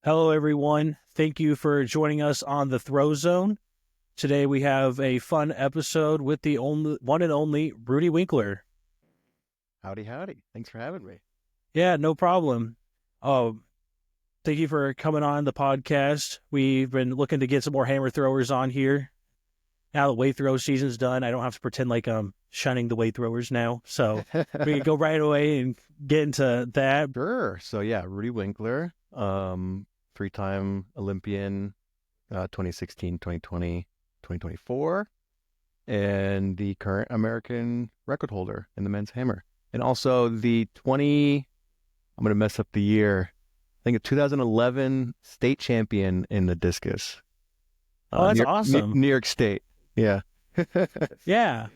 Hello, everyone. Thank you for joining us on the Throw Zone. Today we have a fun episode with the one and only Rudy Winkler. Howdy, howdy. Thanks for having me. Yeah, no problem. Oh, thank you for coming on the podcast. We've been looking to get some more hammer throwers on here. Now the weight throw season's done, I don't have to pretend like I'm shunning the weight throwers now. So we can go right away and get into that. Sure. So yeah, Rudy Winkler, three-time Olympian, 2016, 2020, 2024, and the current American record holder in the men's hammer. And also I'm going to mess up the year. I think a 2011 state champion in the discus. Oh, that's New awesome. York State. Yeah. Yeah.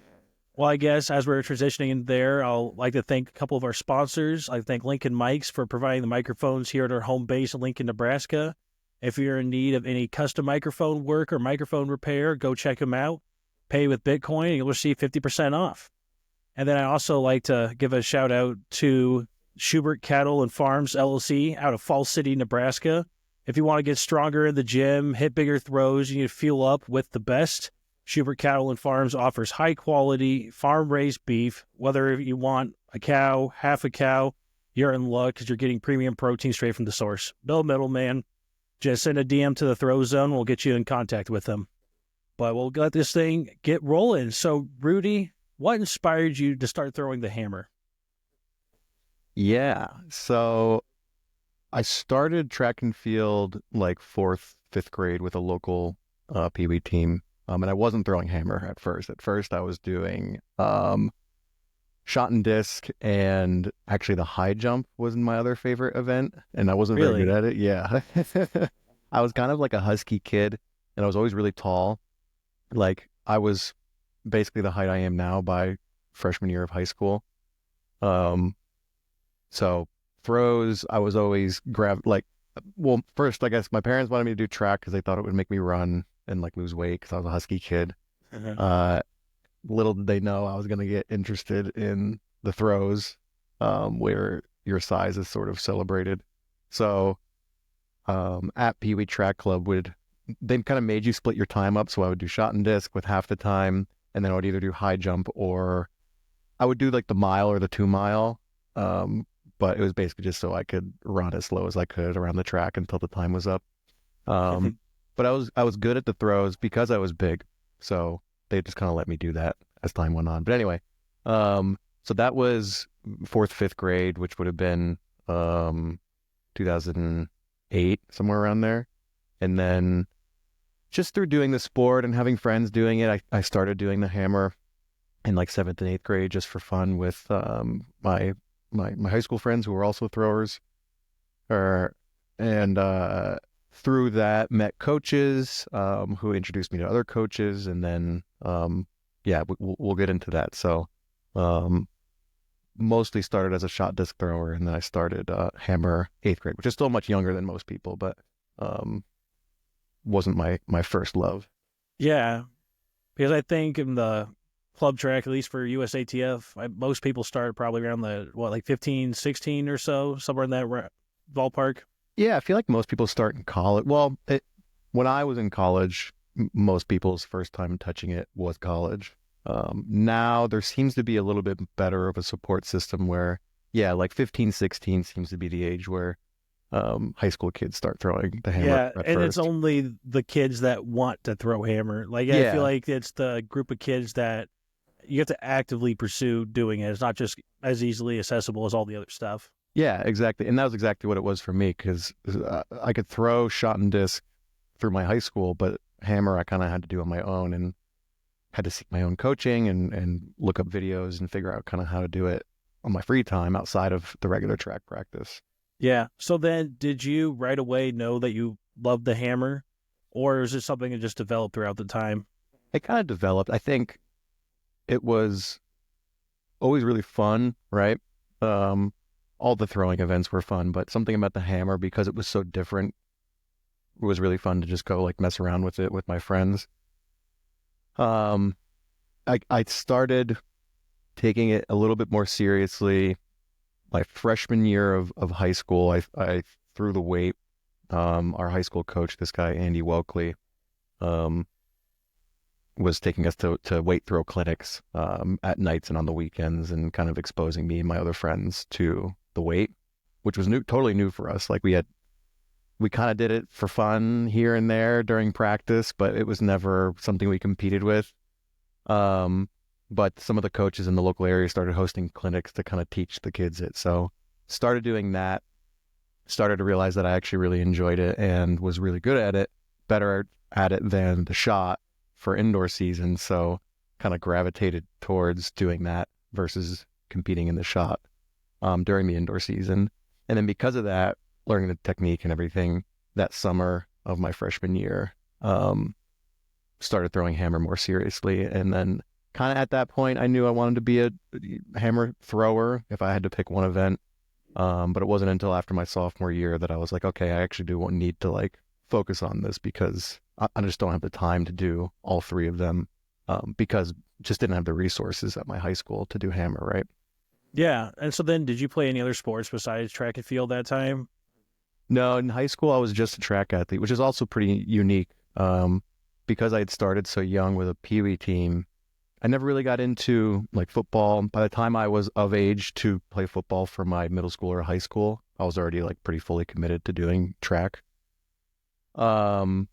Well, I guess as we're transitioning in there, I'll like to thank a couple of our sponsors. I thank Lincoln Mics for providing the microphones here at our home base in Lincoln, Nebraska. If you're in need of any custom microphone work or microphone repair, go check them out. Pay with Bitcoin and you'll receive 50% off. And then I also like to give a shout out to Schubert Cattle and Farms LLC out of Falls City, Nebraska. If you want to get stronger in the gym, hit bigger throws, you need to fuel up with the best. Schubert Cattle and Farms offers high quality farm raised beef. Whether you want a cow, half a cow, you're in luck because you're getting premium protein straight from the source. No middleman. Just send a DM to the Throw Zone. We'll get you in contact with them. But we'll let this thing get rolling. So, Rudy, what inspired you to start throwing the hammer? Yeah. So I started track and field like fourth, fifth grade with a local Pee Wee team. And I wasn't throwing hammer at first. At first, I was doing shot and disc, and actually the high jump was my other favorite event, and I wasn't very good Really? at it. Yeah. I was kind of like a husky kid, and I was always really tall. Like I was basically the height I am now by freshman year of high school. Um, so throws, I was always well, first, I guess my parents wanted me to do track because they thought it would make me run and like lose weight because I was a husky kid. Uh-huh. Uh, Little did they know I was going to get interested in the throws, where your size is sort of celebrated. So, at Pee Wee Track Club they kind of made you split your time up. So I would do shot and disc with half the time, and then I would either do high jump or I would do like the mile or the 2 mile. Um, but it was basically just so I could run as slow as I could around the track until the time was up. Um, but I was good at the throws because I was big, so they just kind of let me do that as time went on. But anyway, so that was fourth, fifth grade, which would have been 2008, somewhere around there. And then just through doing the sport and having friends doing it, I started doing the hammer in like seventh and eighth grade just for fun with my high school friends who were also throwers. Or and Through that met coaches who introduced me to other coaches, and then yeah, we'll get into that. So um, mostly started as a shot disc thrower, and then I started hammer eighth grade, which is still much younger than most people, but um, wasn't my first love. Yeah, because I think in the club track, at least for USATF, most people start probably around like 15, 16 or so, somewhere in that ballpark. Yeah, I feel like most people start in college. Well, when I was in college, most people's first time touching it was college. Now there seems to be a little bit better of a support system where, yeah, like 15, 16 seems to be the age where high school kids start throwing the hammer Yeah, at and it's first. only the kids that want to throw hammer. Like I feel Yeah, like it's the group of kids that you have to actively pursue doing it. It's not just as easily accessible as all the other stuff. yeah, exactly. And that was exactly what it was for me because I could throw shot and disc through my high school, but hammer I kind of had to do on my own and had to seek my own coaching and look up videos and figure out kind of how to do it on my free time outside of the regular track practice. Yeah. So then, did you right away know that you loved the hammer, or is it something that just developed throughout the time? It kind of developed. I think it was always really fun, right? Um, all the throwing events were fun, but something about the hammer, because it was so different, it was really fun to just go like mess around with it with my friends. Um, I started taking it a little bit more seriously my freshman year of high school. I threw the weight our high school coach, this guy Andy Welkley, um, was taking us to weight throw clinics at nights and on the weekends, and kind of exposing me and my other friends to the weight, which was new, totally new for us. Like we kind of did it for fun here and there during practice, but it was never something we competed with. Um, but some of the coaches in the local area started hosting clinics to kind of teach the kids it. So started doing that, started to realize that I actually really enjoyed it and was really good at it, better at it than the shot for indoor season. So kind of gravitated towards doing that versus competing in the shot during the indoor season. And then because of that, learning the technique and everything, that summer of my freshman year, started throwing hammer more seriously. And then kind of at that point, I knew I wanted to be a hammer thrower if I had to pick one event. But it wasn't until after my sophomore year that I was like, okay, I actually do need to like focus on this, because I just don't have the time to do all three of them, because just didn't have the resources at my high school to do hammer, right? Yeah. And so then did you play any other sports besides track and field that time? No, in high school, I was just a track athlete, which is also pretty unique. Because I had started so young with a Pee Wee team, I never really got into like football. By the time I was of age to play football for my middle school or high school, I was already like pretty fully committed to doing track. Um,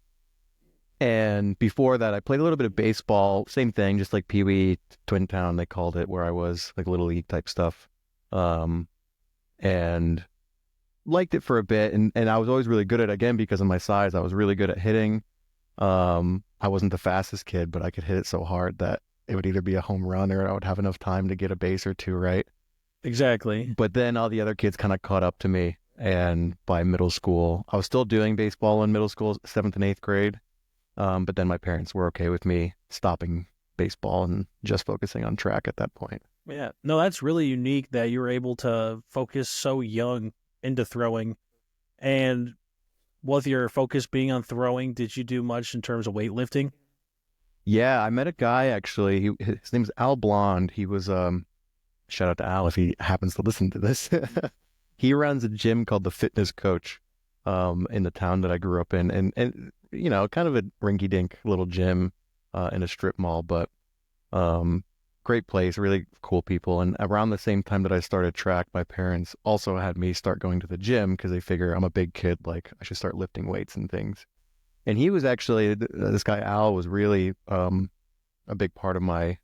and before that, I played a little bit of baseball, same thing, just like Pee Wee, Twin Town, they called it, where I was, like little league type stuff. Um, and liked it for a bit, and I was always really good at it, again, because of my size. I was really good at hitting. I wasn't the fastest kid, but I could hit it so hard that it would either be a home run or I would have enough time to get a base or two, right? Exactly. But then all the other kids kind of caught up to me. And by middle school, I was still doing baseball in middle school, seventh and eighth grade. But then my parents were okay with me stopping baseball and just focusing on track at that point. Yeah. No, that's really unique that you were able to focus so young into throwing. And with your focus being on throwing, did you do much in terms of weightlifting? Yeah, I met a guy actually. His name's Al Blond. He was shout out to Al if he happens to listen to this. He runs a gym called the Fitness Coach in the town that I grew up in, and you know, kind of a rinky-dink little gym in a strip mall, but great place, really cool people. And around the same time that I started track, my parents also had me start going to the gym because they figure I'm a big kid, like I should start lifting weights and things. And he was actually, this guy Al was really a big part of my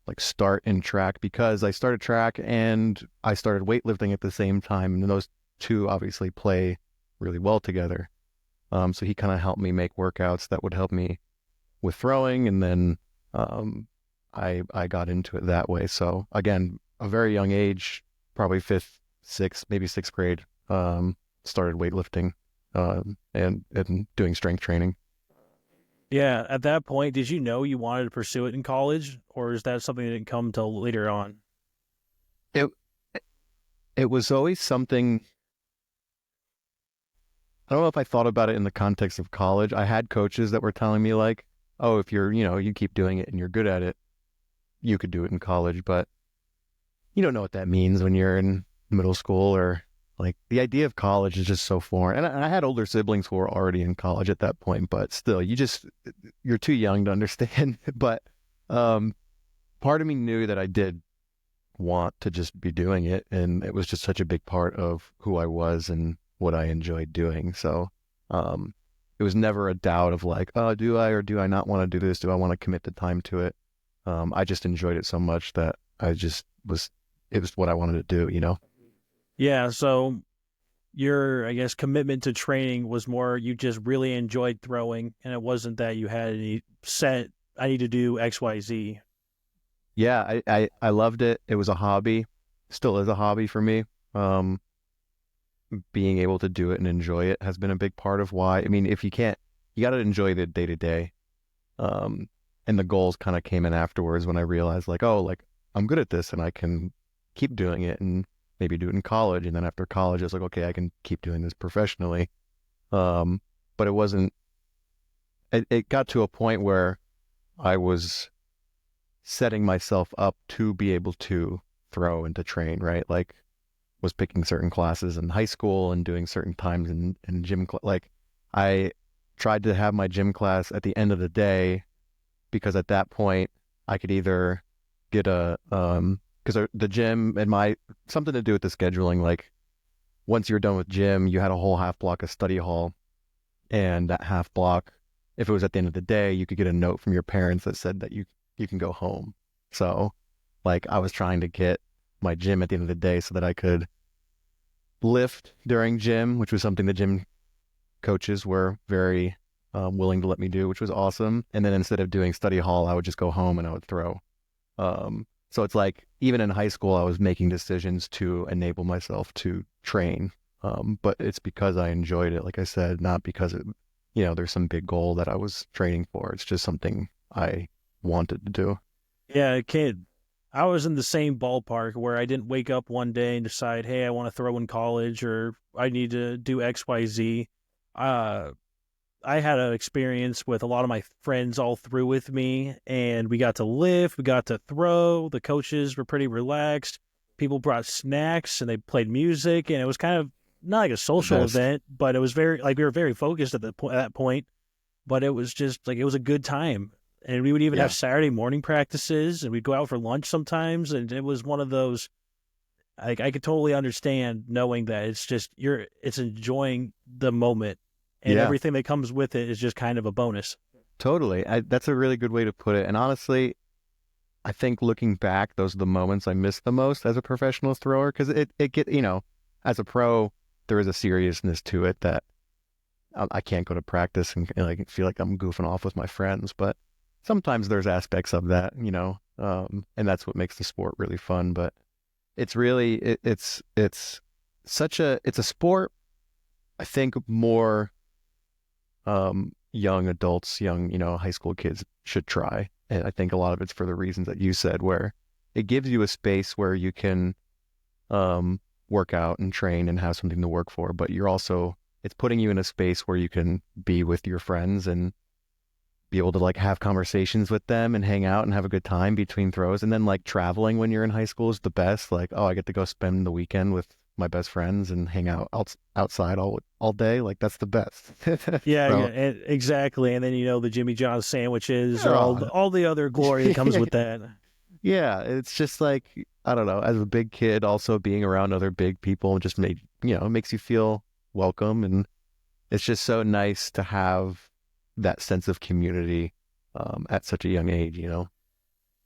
like start in track, because I started track and I started weightlifting at the same time, and those two obviously play really well together. So he kind of helped me make workouts that would help me with throwing, and then I got into it that way. So again, a very young age, probably fifth, sixth, maybe sixth grade, started weightlifting and doing strength training. Yeah. At that point, did you know you wanted to pursue it in college, or is that something that didn't come till later on? It it was always something. I don't know if I thought about it in the context of college. I had coaches that were telling me like, "Oh, if you're, you keep doing it and you're good at it, you could do it in college." But you don't know what that means when you're in middle school, or like the idea of college is just so foreign. And I had older siblings who were already in college at that point, but still, you're too young to understand. But um, part of me knew that I did want to just be doing it, and it was just such a big part of who I was and what I enjoyed doing. So um, it was never a doubt of like, oh, do I or do I not want to do this? Do I want to commit the time to it? I just enjoyed it so much that I just was, it was what I wanted to do, you know? Yeah. So your, I guess, commitment to training was more you just really enjoyed throwing, and it wasn't that you had any set, I need to do XYZ. Yeah, I loved it. It was a hobby, still is a hobby for me. Um, Being able to do it and enjoy it has been a big part of why. I mean, if you can't, you got to enjoy the day to day. Um, and the goals kind of came in afterwards when I realized like, oh, like I'm good at this and I can keep doing it and maybe do it in college. And then after college, it's like, okay, I can keep doing this professionally. But it wasn't, it got to a point where I was setting myself up to be able to throw and to train, right? Like was picking certain classes in high school and doing certain times in gym. Like I tried to have my gym class at the end of the day because at that point I could either get because the gym and my something to do with the scheduling. Like once you're done with gym, you had a whole half block of study hall, and that half block, if it was at the end of the day, you could get a note from your parents that said that you can go home. So like I was trying to get my gym at the end of the day so that I could lift during gym, which was something the gym coaches were very willing to let me do, which was awesome. And then instead of doing study hall, I would just go home and I would throw. So it's like even in high school, I was making decisions to enable myself to train. But it's because I enjoyed it, like I said, not because there's some big goal that I was training for. It's just something I wanted to do. Yeah, kid. I was in the same ballpark where I didn't wake up one day and decide, hey, I want to throw in college or I need to do XYZ. Uh, I had an experience with a lot of my friends all through with me, and we got to lift, we got to throw. The coaches were pretty relaxed. People brought snacks and they played music, and it was kind of not like a The social best. event, but it was very like we were very focused at that point. But it was just like it was a good time, and we would even have Yeah, Saturday morning practices, and we'd go out for lunch sometimes, and it was one of those. Like I could totally understand knowing that it's just it's enjoying the moment, and yeah, everything that comes with it is just kind of a bonus. totally. That's a really good way to put it. And honestly, I think looking back, those are the moments I miss the most as a professional thrower because as a pro, there is a seriousness to it that I can't go to practice and like feel like I'm goofing off with my friends. But sometimes there's aspects of that, and that's what makes the sport really fun. But it's really it's a sport. I think more young adults, young high school kids should try, and I think a lot of it's for the reasons that you said, where it gives you a space where you can um, work out and train and have something to work for, but it's putting you in a space where you can be with your friends and be able to like have conversations with them and hang out and have a good time between throws. And then like traveling when you're in high school is the best. Like, oh, I get to go spend the weekend with my best friends and hang outside all day. Like that's the best. Yeah, yeah, So, exactly. And then the Jimmy John's sandwiches, oh, all the other glory that comes with that. yeah, it's just like I don't know. As a big kid, also being around other big people just makes you feel welcome, and it's just so nice to have that sense of community at such a young age.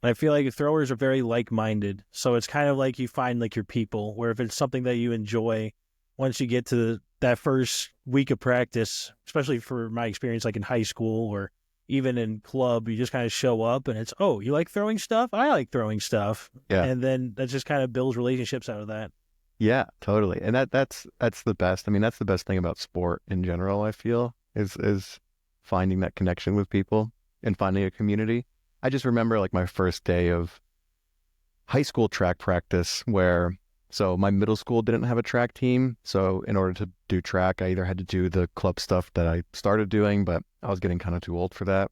I feel like throwers are very like-minded, so it's kind of like you find like your people. Where if it's something that you enjoy, once you get to that first week of practice, especially for my experience, like in high school or even in club, you just kind of show up and it's, oh, you like throwing stuff? I like throwing stuff, Yeah, and then that just kind of builds relationships out of that. yeah, totally. And that's the best. I mean, that's the best thing about sport in general, I feel, is finding that connection with people and finding a community. I just remember like my first day of high school track practice where so my middle school didn't have a track team. So in order to do track, I either had to do the club stuff that I started doing, but I was getting kind of too old for that,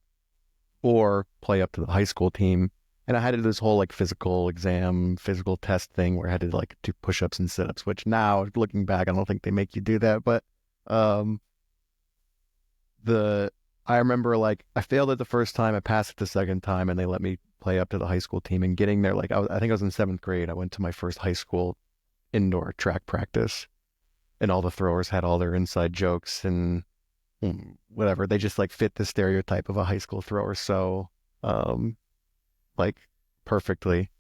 or play up to the high school team. And I had to do this whole like physical exam, physical test thing where I had to like do push-ups and sit-ups, which now looking back, I don't think they make you do that. But um the I remember like I failed it the first time, I passed it the second time, and they let me play up to the high school team. And getting there, like I think I was in seventh grade. I went to my first high school indoor track practice, and all the throwers had all their inside jokes and whatever. They just like fit the stereotype of a high school thrower so um like perfectly.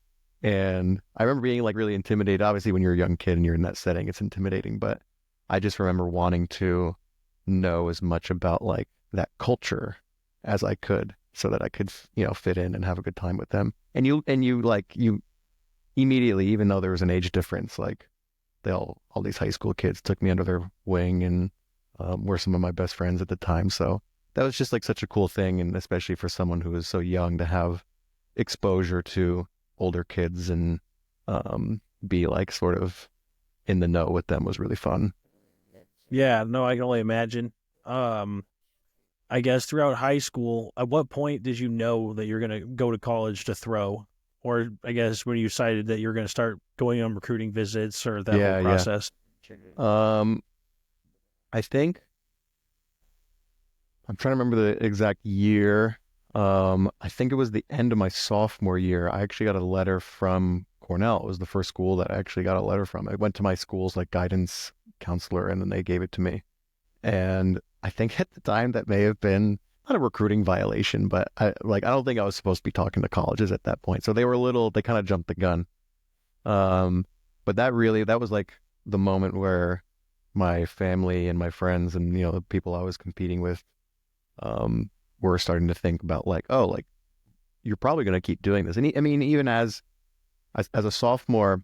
And I remember being like really intimidated. Obviously, when you're a young kid and you're in that setting, it's intimidating. But I just remember wanting to know as much about like that culture as I could so that I could, fit in and have a good time with them. And you immediately, even though there was an age difference, like all these high school kids took me under their wing and were some of my best friends at the time. So that was just like such a cool thing. And especially for someone who was so young to have exposure to older kids and be like sort of in the know with them was really fun. Yeah, no, I can only imagine. Um, I guess throughout high school, at what point did you know that you're gonna go to college to throw, or I guess when you decided that you were going to start going on recruiting visits or that whole Yeah, yeah. process? Um, I think I'm trying to remember the exact year. I think it was the end of my sophomore year. I actually got a letter from Cornell. It was the first school that I actually got a letter from. I went to my school's like guidance counselor and then they gave it to me. And I think at the time that may have been not a recruiting violation, but I don't think I was supposed to be talking to colleges at that point. So they were they kind of jumped the gun. Um, but that was like the moment where my family and my friends and, the people I was competing with, um, were starting to think about like, oh, like you're probably going to keep doing this. And I mean, even as a sophomore,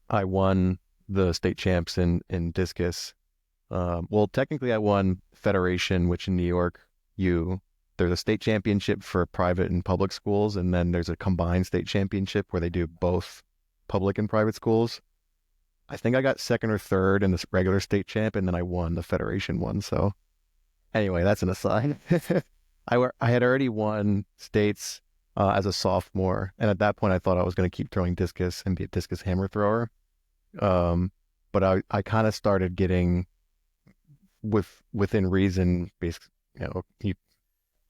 I won the state champs in discus. Well, technically I won Federation, which in New York, there's a state championship for private and public schools, and then there's a combined state championship where they do both public and private schools. I think I got second or third in this regular state champ, and then I won the Federation one. So anyway, that's an aside. I had already won states as a sophomore, and at that point I thought I was going to keep throwing discus and be a discus hammer thrower. But I kind of started getting within reason, basically, you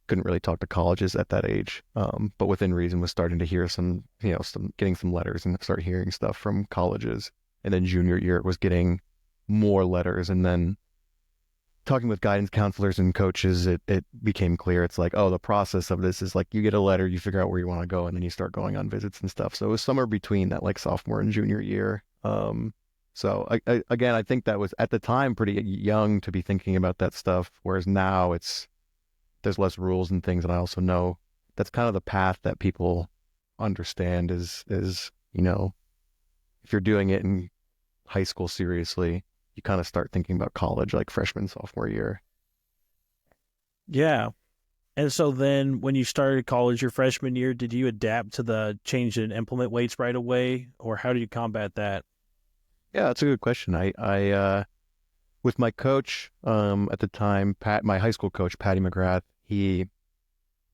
couldn't really talk to colleges at that age. But within reason was starting to hear getting some letters and start hearing stuff from colleges. And then junior year was getting more letters. And then talking with guidance counselors and coaches, it became clear. It's like, oh, the process of this is like you get a letter, you figure out where you want to go, and then you start going on visits and stuff. So it was somewhere between that like sophomore and junior year. So again, I think that was at the time pretty young to be thinking about that stuff, whereas now there's less rules and things, and I also know that's kind of the path that people understand is if you're doing it in high school seriously, you kind of start thinking about college like freshman, sophomore year. Yeah. And so then when you started college your freshman year, did you adapt to the change in implement weights right away, or how do you combat that? Yeah, that's a good question. I with my coach at the time, my high school coach, Patty McGrath, he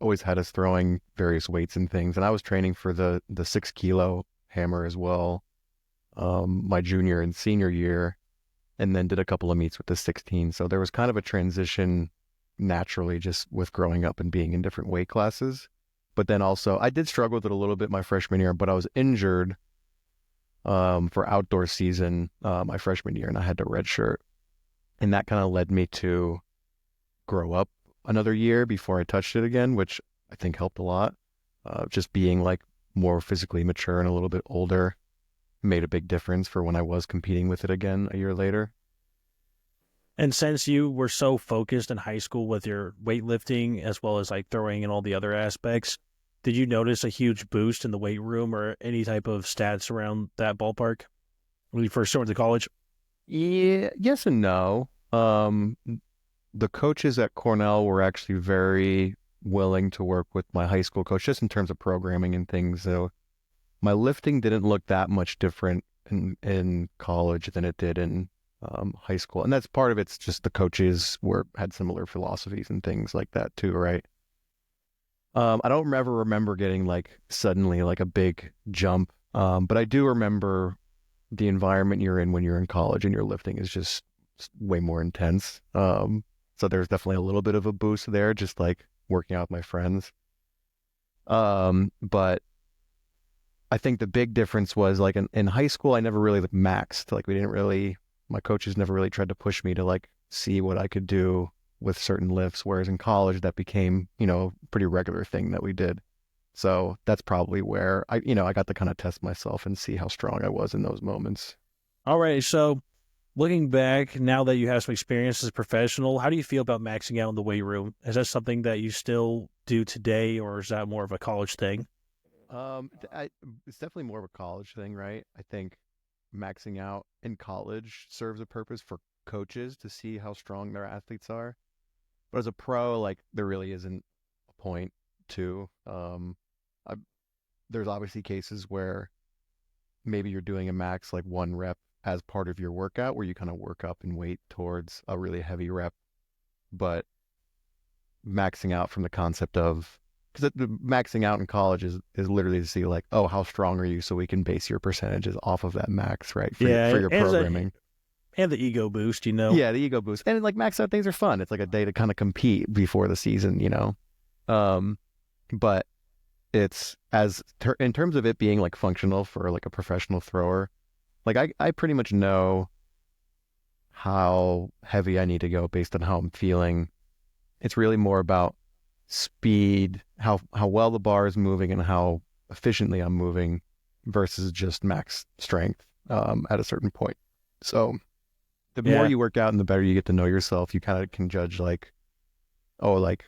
always had us throwing various weights and things, and I was training for the 6 kilo hammer as well, my junior and senior year, and then did a couple of meets with the 16. So there was kind of a transition naturally just with growing up and being in different weight classes. But then also I did struggle with it a little bit my freshman year, but I was injured for outdoor season my freshman year, and I had to redshirt, and that kind of led me to grow up another year before I touched it again, which I think helped a lot. Just being like more physically mature and a little bit older made a big difference for when I was competing with it again a year later. And since you were so focused in high school with your weightlifting as well as like throwing and all the other aspects, did you notice a huge boost in the weight room or any type of stats around that ballpark when you first started to college? Yeah, yes and no. The coaches at Cornell were actually very willing to work with my high school coach just in terms of programming and things. So my lifting didn't look that much different in college than it did in high school. And that's part of it's just the coaches had similar philosophies and things like that too, right? I don't ever remember getting like suddenly like a big jump. But I do remember the environment you're in when you're in college and your lifting is just way more intense. So there's definitely a little bit of a boost there, just like working out with my friends. But I think the big difference was like in high school, I never really like maxed. Like my coaches never really tried to push me to like see what I could do with certain lifts. Whereas in college, that became, a pretty regular thing that we did. So that's probably where I got to kind of test myself and see how strong I was in those moments. All right. So looking back, now that you have some experience as a professional, how do you feel about maxing out in the weight room? Is that something that you still do today, or is that more of a college thing? It's definitely more of a college thing, right? I think maxing out in college serves a purpose for coaches to see how strong their athletes are. But as a pro, like there really isn't a point to. I, there's obviously cases where maybe you're doing a max like one rep as part of your workout where you kind of work up and weight towards a really heavy rep, but maxing out from the concept of because maxing out in college is literally to see like, oh, how strong are you, so we can base your percentages off of that max, right? For Yeah, your programming. and the ego boost, you know. Yeah, the ego boost, and like max out things are fun. It's like a day to kind of compete before the season, you know. Um, but it's in terms of it being like functional for like a professional thrower, like I pretty much know how heavy I need to go based on how I'm feeling. It's really more about speed, how well the bar is moving and how efficiently I'm moving versus just max strength at a certain point. So the more Yeah, you work out and the better you get to know yourself, you kind of can judge like, oh, like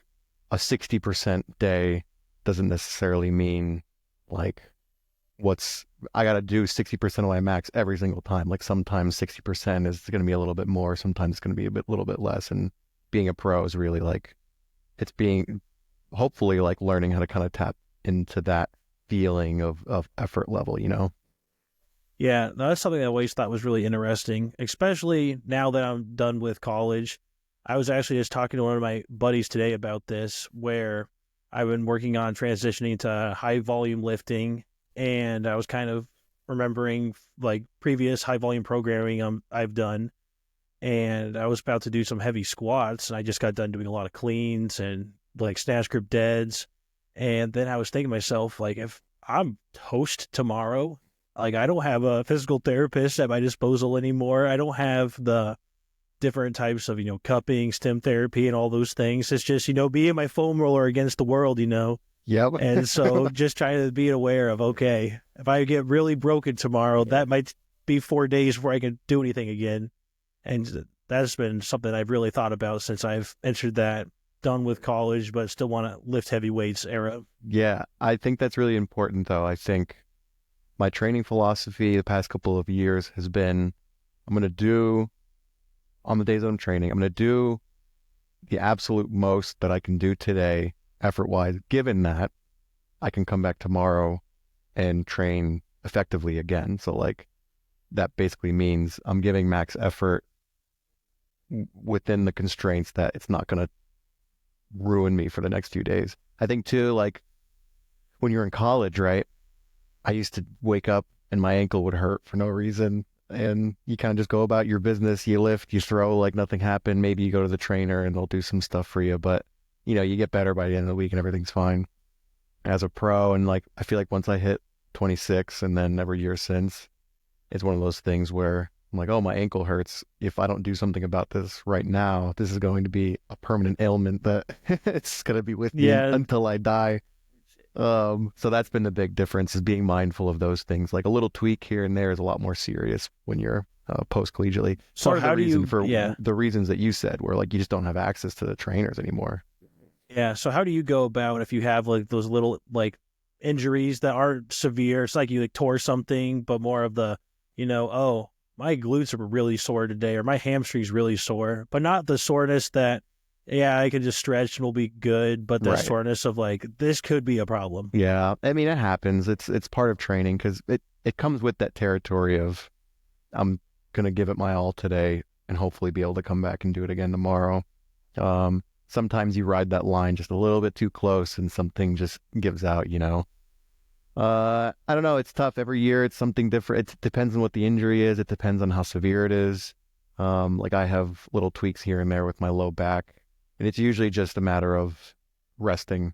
a 60% day doesn't necessarily mean like I got to do 60% of my max every single time. Like sometimes 60% is going to be a little bit more, sometimes it's going to be little bit less. And being a pro is really like, it's being hopefully like learning how to kind of tap into that feeling of effort level, you know? yeah, no, that's something I always thought was really interesting, especially now that I'm done with college. I was actually just talking to one of my buddies today about this, where I've been working on transitioning to high volume lifting, and I was kind of remembering like previous high volume programming I've done, and I was about to do some heavy squats, and I just got done doing a lot of cleans and like snatch grip deads, and then I was thinking to myself, like, if I'm toast tomorrow, like I don't have a physical therapist at my disposal anymore. I don't have the different types of, cupping, stem therapy, and all those things. It's just, being my foam roller against the world. Yep. And so just trying to be aware of, okay, if I get really broken tomorrow, that might be 4 days before I can do anything again. And that's been something I've really thought about since I've entered that done with college, but still want to lift heavy weights era. Yeah, I think that's really important though. I think my training philosophy the past couple of years has been, I'm going to do on the days I'm training, I'm going to do the absolute most that I can do today, effort-wise, given that I can come back tomorrow and train effectively again. So like that basically means I'm giving max effort within the constraints that it's not going to ruin me for the next few days. I think too, like when you're in college, right? I used to wake up and my ankle would hurt for no reason. And you kind of just go about your business. You lift, you throw like nothing happened. Maybe you go to the trainer and they'll do some stuff for you. But, you get better by the end of the week and everything's fine. As a pro, and like, I feel like once I hit 26 and then every year since, it's one of those things where I'm like, oh, my ankle hurts. If I don't do something about this right now, this is going to be a permanent ailment that it's going to be with me Yeah. until I die. So that's been the big difference, is being mindful of those things. Like a little tweak here and there is a lot more serious when you're post collegially. So Part of the how do reason you, for yeah. the reasons that you said, where like you just don't have access to the trainers anymore. Yeah. So how do you go about if you have like those little like injuries that aren't severe? It's like you like tore something, but more of the, oh, my glutes are really sore today, or my hamstring's really sore, but not the soreness that, yeah, I can just stretch and we'll be good, but the Right. soreness of like, this could be a problem. Yeah. I mean, it happens. It's part of training, because it comes with that territory of, I'm going to give it my all today and hopefully be able to come back and do it again tomorrow. Sometimes you ride that line just a little bit too close and something just gives out. I don't know. It's tough. Every year it's something different. It depends on what the injury is. It depends on how severe it is. Like I have little tweaks here and there with my low back, and it's usually just a matter of resting.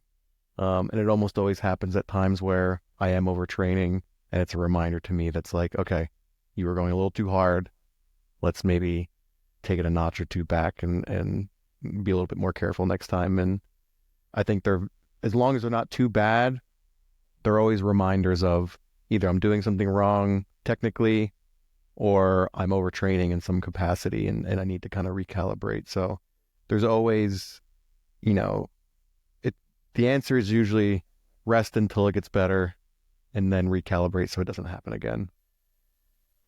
And it almost always happens at times where I am overtraining, and it's a reminder to me that's like, okay, you were going a little too hard. Let's maybe take it a notch or two back and be a little bit more careful next time. And I think as long as they're not too bad, they're always reminders of either I'm doing something wrong technically, or I'm overtraining in some capacity and I need to kind of recalibrate. So there's always, the answer is usually rest until it gets better and then recalibrate so it doesn't happen again.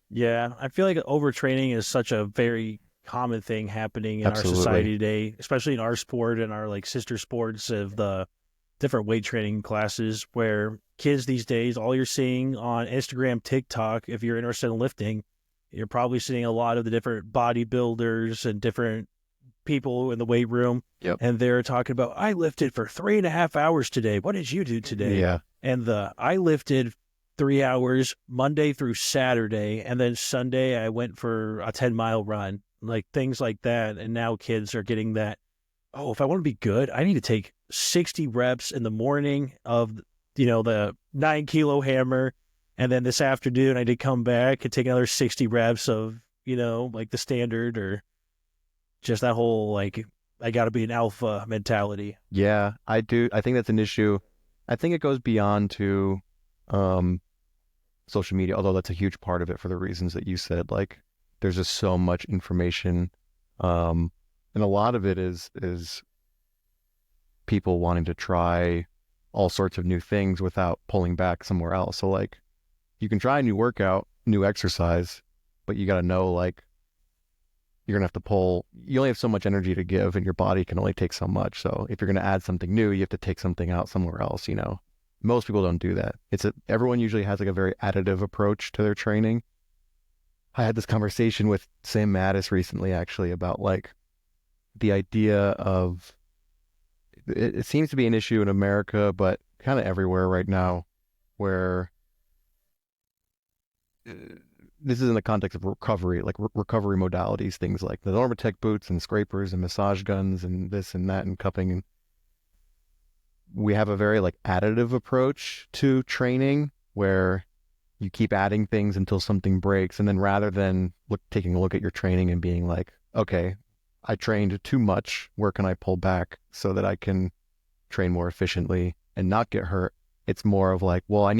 Yeah. I feel like overtraining is such a very common thing happening in our Absolutely. society today, especially in our sport and our like sister sports of the different weight training classes, where kids these days, all you're seeing on Instagram, TikTok, if you're interested in lifting, you're probably seeing a lot of the different bodybuilders and different people in the weight room, Yep. and they're talking about, I lifted for 3.5 hours today. What did you do today? Yeah. And I lifted 3 hours Monday through Saturday, and then Sunday I went for a 10-mile run, like things like that. And now kids are getting that, oh, if I want to be good, I need to take 60 reps in the morning of, the 9-kilo hammer. And then this afternoon I did come back and take another 60 reps of, like the standard, or just that whole, like, I got to be an alpha mentality. Yeah, I do. I think that's an issue. I think it goes beyond to social media, although that's a huge part of it for the reasons that you said. Like, there's just so much information, and a lot of it is people wanting to try all sorts of new things without pulling back somewhere else. So, like, you can try a new workout, new exercise, but you got to know, like, you're going to have to pull, you only have so much energy to give, and your body can only take so much. So if you're going to add something new, you have to take something out somewhere else, Most people don't do that. Everyone usually has like a very additive approach to their training. I had this conversation with Sam Mattis recently, actually, about like the idea of, it seems to be an issue in America, but kind of everywhere right now, where this is in the context of recovery, like recovery modalities, things like the Normatec boots and scrapers and massage guns and this and that and cupping. And we have a very like additive approach to training where you keep adding things until something breaks. And then rather than taking a look at your training and being like, okay, I trained too much, where can I pull back so that I can train more efficiently and not get hurt? It's more of like, well, I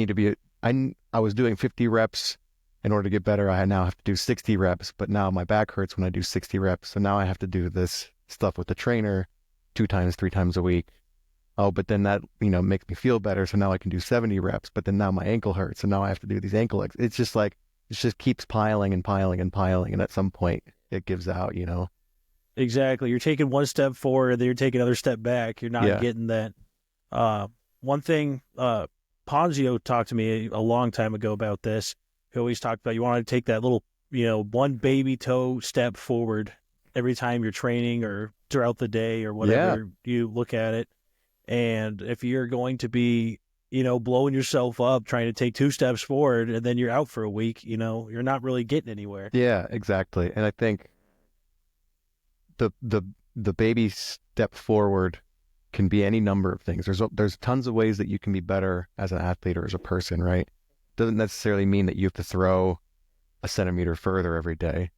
was doing 50 reps in order to get better. I now have to do 60 reps, but now my back hurts when I do 60 reps. So now I have to do this stuff with the trainer 2 times, 3 times a week. Oh, but then that, makes me feel better. So now I can do 70 reps, but then now my ankle hurts. So now I have to do these ankle legs. It's just like, it just keeps piling and piling and piling. And at some point it gives out, Exactly. You're taking one step forward, then you're taking another step back. You're not getting that. One thing, Ponzio talked to me a long time ago about this. He always talked about, you want to take that little, one baby toe step forward every time you're training or throughout the day or whatever you look at it. And if you're going to be, blowing yourself up trying to take 2 steps forward and then you're out for a week, you're not really getting anywhere. Yeah, exactly. And I think the baby step forward can be any number of things. There's tons of ways that you can be better as an athlete or as a person, right? Doesn't necessarily mean that you have to throw a centimeter further every day.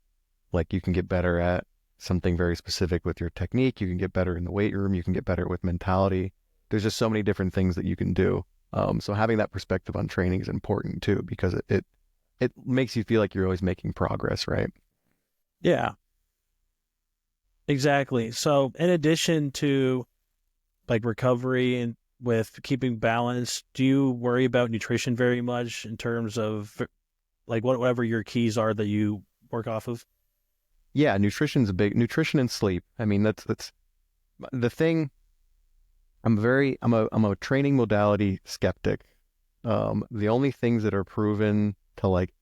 Like, you can get better at something very specific with your technique. You can get better in the weight room. You can get better with mentality. There's just so many different things that you can do. So having that perspective on training is important too, because it makes you feel like you're always making progress, right? Yeah, exactly. So in addition to like recovery and with keeping balance, do you worry about nutrition very much in terms of like whatever your keys are that you work off of? Yeah, nutrition and sleep. I mean, that's the thing. I'm a training modality skeptic. The only things that are proven to like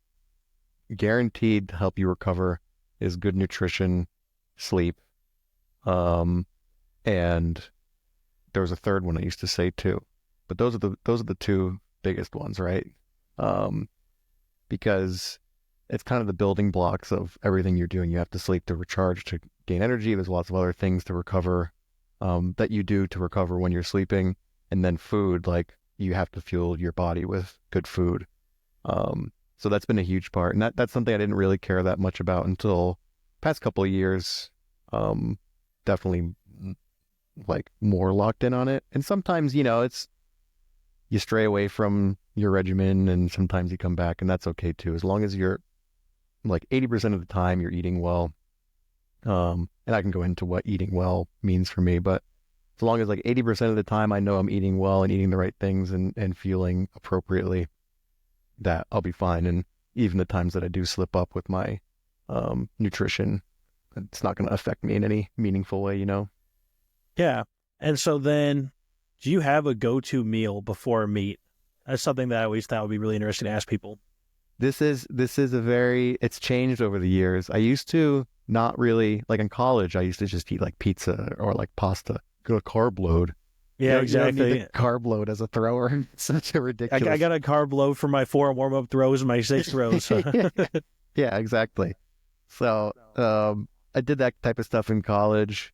guaranteed to help you recover is good nutrition, sleep, and there was a third one I used to say too, but those are the 2 biggest ones, right? Because it's kind of the building blocks of everything you're doing. You have to sleep to recharge, to gain energy. There's lots of other things to recover, that you do to recover when you're sleeping. And then food, like, you have to fuel your body with good food. So that's been a huge part. And that's something I didn't really care that much about until past couple of years. Definitely like more locked in on it. And sometimes, you stray away from your regimen and sometimes you come back, and that's okay too. As long as you're like 80% of the time you're eating well. And I can go into what eating well means for me, but as long as like 80% of the time I know I'm eating well and eating the right things and feeling appropriately, that I'll be fine. And even the times that I do slip up with my nutrition, it's not going to affect me in any meaningful way, Yeah. And so then, do you have a go-to meal before a meet? That's something that I always thought would be really interesting to ask people. It's changed over the years. I used to not really like in college. I used to just eat like pizza or like pasta. Go to carb load. Yeah, You don't need exactly. a carb load as a thrower. It's such a I ridiculous. got a carb load for my 4 warm-up throws and my 6 throws. So. Yeah, exactly. So I did that type of stuff in college.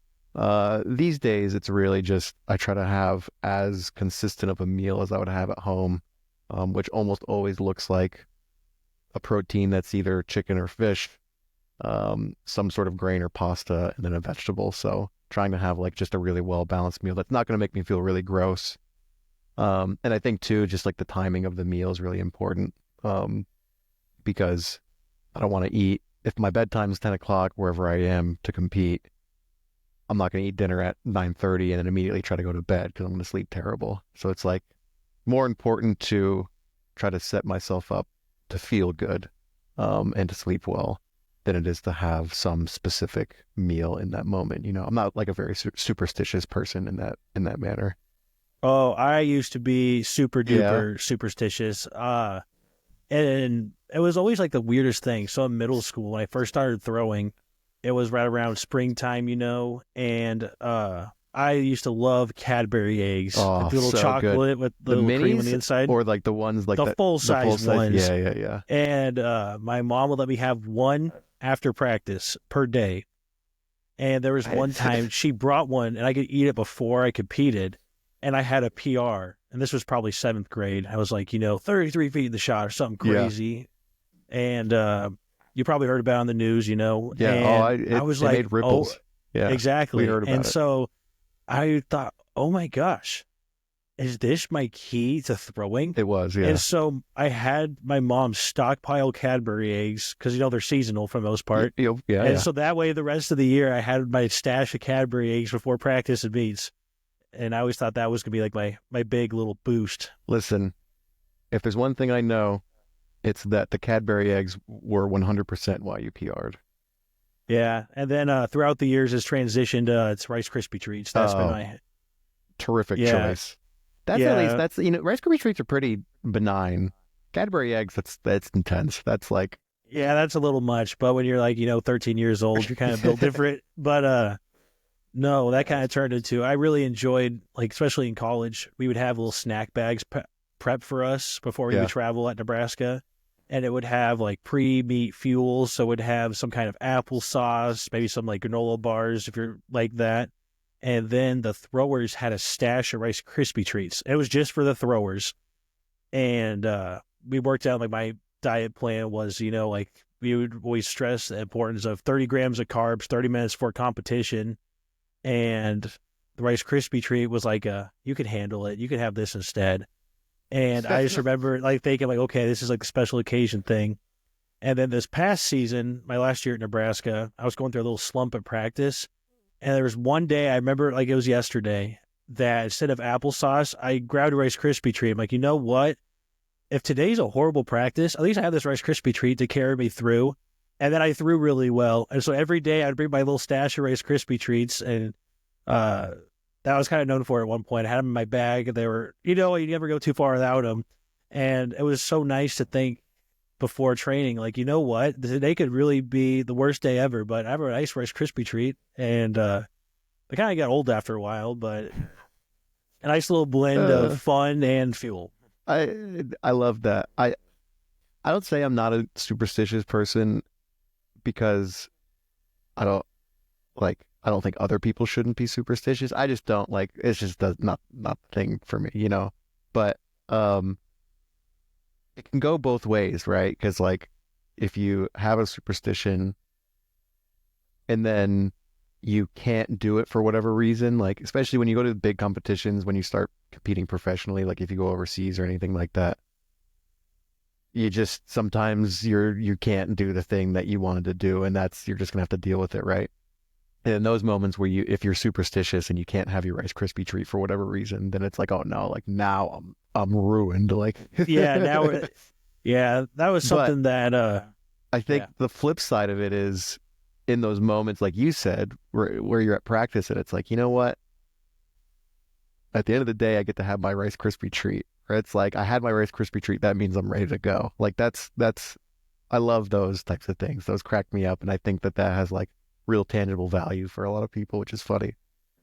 These days, it's really just I try to have as consistent of a meal as I would have at home, which almost always looks like a protein that's either chicken or fish, some sort of grain or pasta, and then a vegetable. So trying to have like just a really well balanced meal that's not going to make me feel really gross. And I think too, just like the timing of the meal is really important, because I don't want to eat if my bedtime is 10 o'clock wherever I am to compete. I'm not going to eat dinner at 9:30 and then immediately try to go to bed because I'm going to sleep terrible. So it's like more important to try to set myself up to feel good, and to sleep well than it is to have some specific meal in that moment. I'm not like a very superstitious person in that manner. Oh, I used to be super Yeah. duper superstitious. And it was always like the weirdest thing. So in middle school, when I first started throwing, it was right around springtime, and I used to love Cadbury eggs, like Oh, the little so good. chocolate with the The little cream on the minis inside, or like the ones like the that, full the full size size. ones. Yeah, yeah, yeah. And my mom would let me have one after practice per day. And there was one time she brought one and I could eat it before I competed. And I had a PR. And this was probably 7th grade. I was like, 33 feet in the shot or something Yeah, crazy. And you probably heard about it on the news, yeah. Oh, and I was it like, made oh, ripples. Yeah, we exactly. heard And about it. so I thought, oh my gosh, is this my key to throwing? It was, And yeah. so I had my mom stockpile Cadbury eggs because, they're seasonal for the most part. Yeah, And yeah. so that way, the rest of the year, I had my stash of Cadbury eggs before practice and meets. And I always thought that was going to be like my big little boost. Listen, if there's one thing I know, it's that the Cadbury eggs were 100% why you PR'd. Yeah. And then throughout the years, it's transitioned to Rice Krispie treats. That's been Oh, my, terrific yeah. choice. That's at least Yeah. Rice Krispie treats are pretty benign. Cadbury eggs, that's intense. That's like, Yeah, that's a little much. But when you're like, 13 years old, you're kind of built different. But no, that kind of turned into, I really enjoyed, like, especially in college, we would have little snack bags prep for us before we yeah, would travel at Nebraska. And it would have like pre-meat fuels. So it would have some kind of applesauce, maybe some like granola bars if you're like that. And then the throwers had a stash of Rice Krispie treats. It was just for the throwers. And we worked out like my diet plan was, like we would always stress the importance of 30 grams of carbs, 30 minutes for competition. And the Rice Krispie treat was like, you could handle it. You could have this instead. And I just remember like thinking like, okay, this is like a special occasion thing. And then this past season, my last year at Nebraska, I was going through a little slump at practice. And there was one day, I remember like it was yesterday, that instead of applesauce, I grabbed a Rice Krispie treat. I'm like, you know what? If today's a horrible practice, at least I have this Rice Krispie treat to carry me through. And then I threw really well. And so every day I'd bring my little stash of Rice Krispie treats. And that was kind of known for at one point. I had them in my bag. And they were, you never go too far without them. And it was so nice to think before training, like, you know what? Today could really be the worst day ever, but I have a nice Rice Krispie treat. And they kind of got old after a while, but a nice little blend of uh, fun and fuel. I love that. I don't say I'm not a superstitious person because I don't I don't think other people shouldn't be superstitious. I just don't like it's just not the thing for me. But it can go both ways, right? Because like if you have a superstition and then you can't do it for whatever reason, like especially when you go to big competitions, when you start competing professionally, like if you go overseas or anything like that, you just sometimes you can't do the thing that you wanted to do, and you're just gonna have to deal with it, right? And in those moments where if you're superstitious and you can't have your Rice Krispie treat for whatever reason, then it's like, oh no, like now I'm ruined. Like, Yeah, that was but something that I think yeah. the flip side of it is in those moments, like you said, where you're at practice and it's like, you know what? At the end of the day, I get to have my Rice Krispie treat. Or it's like I had my Rice Krispie treat. That means I'm ready to go. Like that's I love those types of things. Those crack me up, and I think that has like real tangible value for a lot of people, which is funny.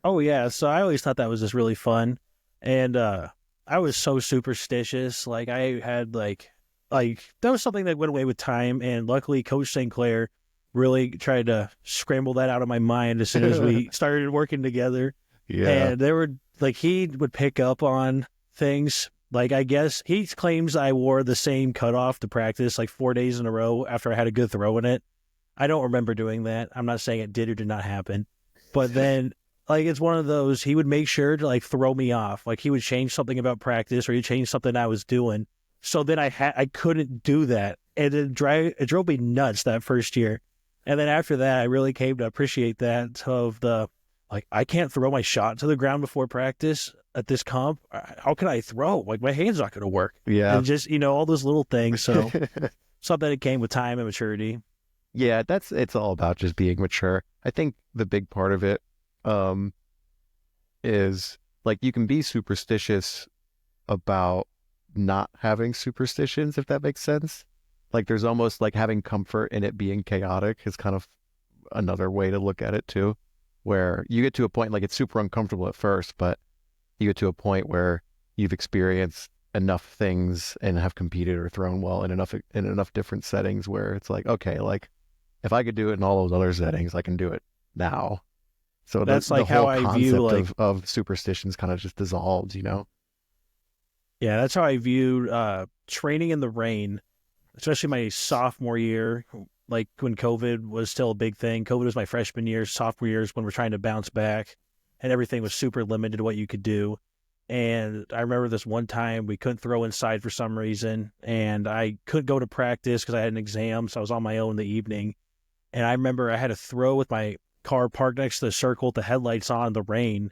Oh yeah, so I always thought that was just really fun, and I was so superstitious. Like I had like that was something that went away with time, and luckily Coach St. Clair really tried to scramble that out of my mind as soon as we started working together. Yeah. And there were like he would pick up on things. Like I guess he claims I wore the same cutoff to practice like 4 days in a row after I had a good throw in it. I don't remember doing that. I'm not saying it did or did not happen. But then like it's one of those he would make sure to like throw me off. Like he would change something about practice or he'd change something I was doing. So then I couldn't do that. And it drove me nuts that first year. And then after that I really came to appreciate that of the like I can't throw my shot to the ground before practice at this comp. How can I throw? Like my hand's not going to work. Yeah. And just, all those little things. So something that came with time and maturity. Yeah, it's all about just being mature. I think the big part of it um is like you can be superstitious about not having superstitions, if that makes sense. Like there's almost like having comfort in it being chaotic is kind of another way to look at it too, where you get to a point like it's super uncomfortable at first, but you get to a point where you've experienced enough things and have competed or thrown well in enough different settings where it's like, okay, like if I could do it in all those other settings, I can do it now. So That's the like how whole I view concept like, of superstitions kind of just dissolves, yeah, that's how I viewed training in the rain, especially my sophomore year, like when COVID was still a big thing. COVID was my freshman year, sophomore years when we're trying to bounce back and everything was super limited to what you could do. And I remember this one time we couldn't throw inside for some reason, and I couldn't go to practice because I had an exam, so I was on my own in the evening. And I remember I had to throw with my car parked next to the circle with the headlights on in the rain.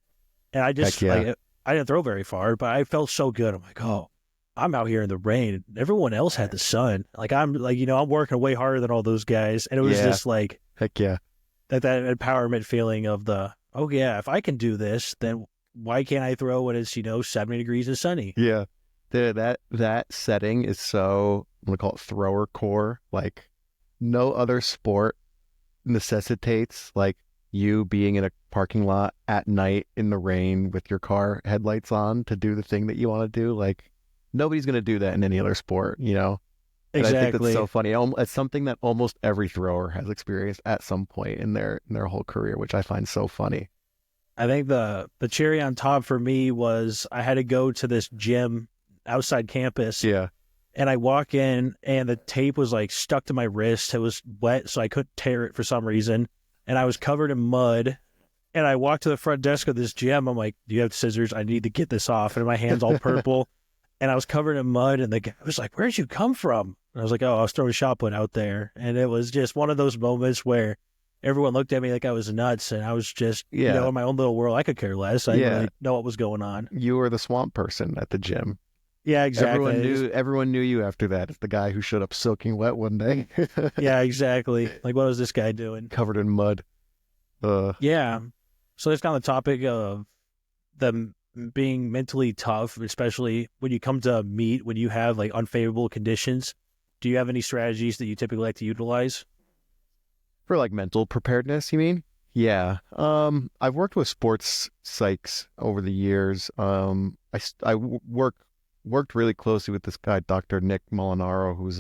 And I Heck just, yeah. like, I didn't throw very far, but I felt so good. I'm like, oh, I'm out here in the rain. Everyone else had the sun. Like, I'm like, I'm working way harder than all those guys. And it was Yeah. just like Heck yeah. that empowerment feeling of the, oh, yeah, if I can do this, then why can't I throw when it's, 70 degrees and sunny? Yeah. That setting is so, I'm gonna call it thrower core. Like no other sport necessitates like you being in a parking lot at night in the rain with your car headlights on to do the thing that you want to do. Like nobody's going to do that in any other sport. And I think that's Exactly. so funny. It's something that almost every thrower has experienced at some point in their whole career, which I find so funny. I think the cherry on top for me was I had to go to this gym outside campus. Yeah. And I walk in and the tape was like stuck to my wrist. It was wet, so I couldn't tear it for some reason. And I was covered in mud. And I walked to the front desk of this gym. I'm like, do you have scissors? I need to get this off. And my hand's all purple. And I was covered in mud. And the guy was like, where'd you come from? And I was like, oh, I was throwing shot put out there. And it was just one of those moments where everyone looked at me like I was nuts. And I was just, Yeah. in my own little world. I could care less. I didn't really know what was going on. You were the swamp person at the gym. Yeah, exactly. Everyone knew you after that. It's the guy who showed up soaking wet one day. Yeah, exactly. Like, what was this guy doing? Covered in mud. Yeah. So that's kind of the topic of them being mentally tough, especially when you come to meet, when you have like unfavorable conditions. Do you have any strategies that you typically like to utilize? For like mental preparedness, you mean? Yeah. I've worked with sports psychs over the years. I worked really closely with this guy, Dr. Nick Molinaro, who's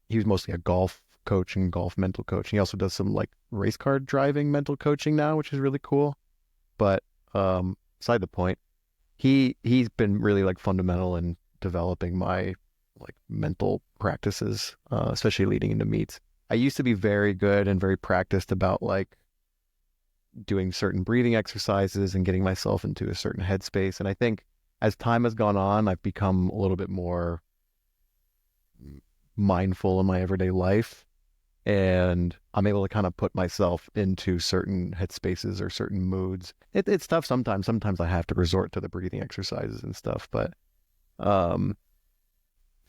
he was mostly a golf coach and golf mental coach. He also does some like race car driving mental coaching now, which is really cool. But beside the point, he's been really like fundamental in developing my like mental practices, especially leading into meets. I used to be very good and very practiced about like doing certain breathing exercises and getting myself into a certain headspace. And I think as time has gone on, I've become a little bit more mindful in my everyday life. And I'm able to kind of put myself into certain headspaces or certain moods. It's tough sometimes. Sometimes I have to resort to the breathing exercises and stuff. But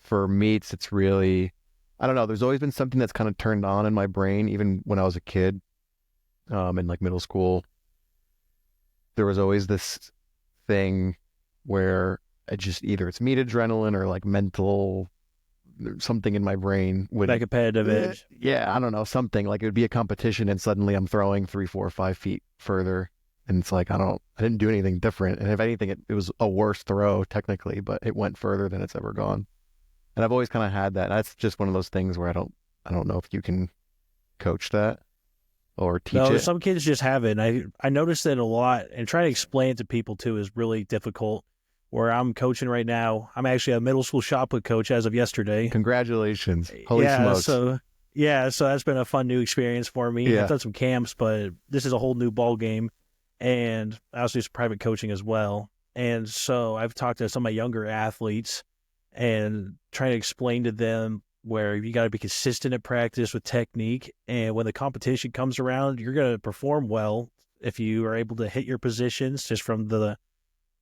for meets, it's really, I don't know. There's always been something that's kind of turned on in my brain, even when I was a kid, in like middle school. There was always this thing where it just either it's meet adrenaline or like mental something in my brain would, That competitive edge. yeah, I don't know, something like it would be a competition and suddenly I'm throwing 3, 4, 5 feet further. And it's like, I didn't do anything different. And if anything, it was a worse throw technically, but it went further than it's ever gone. And I've always kind of had that. That's just one of those things where I don't know if you can coach that or teach No, it. some kids just have it. And I noticed it a lot, and trying to explain it to people too is really difficult. Where I'm coaching right now, I'm actually a middle school shot put coach as of yesterday. Congratulations. Holy Yeah, smokes. so that's been a fun new experience for me. Yeah. I've done some camps, but this is a whole new ball game, and I also do some private coaching as well. And so I've talked to some of my younger athletes and trying to explain to them where you got to be consistent at practice with technique, and when the competition comes around, you're going to perform well if you are able to hit your positions just from the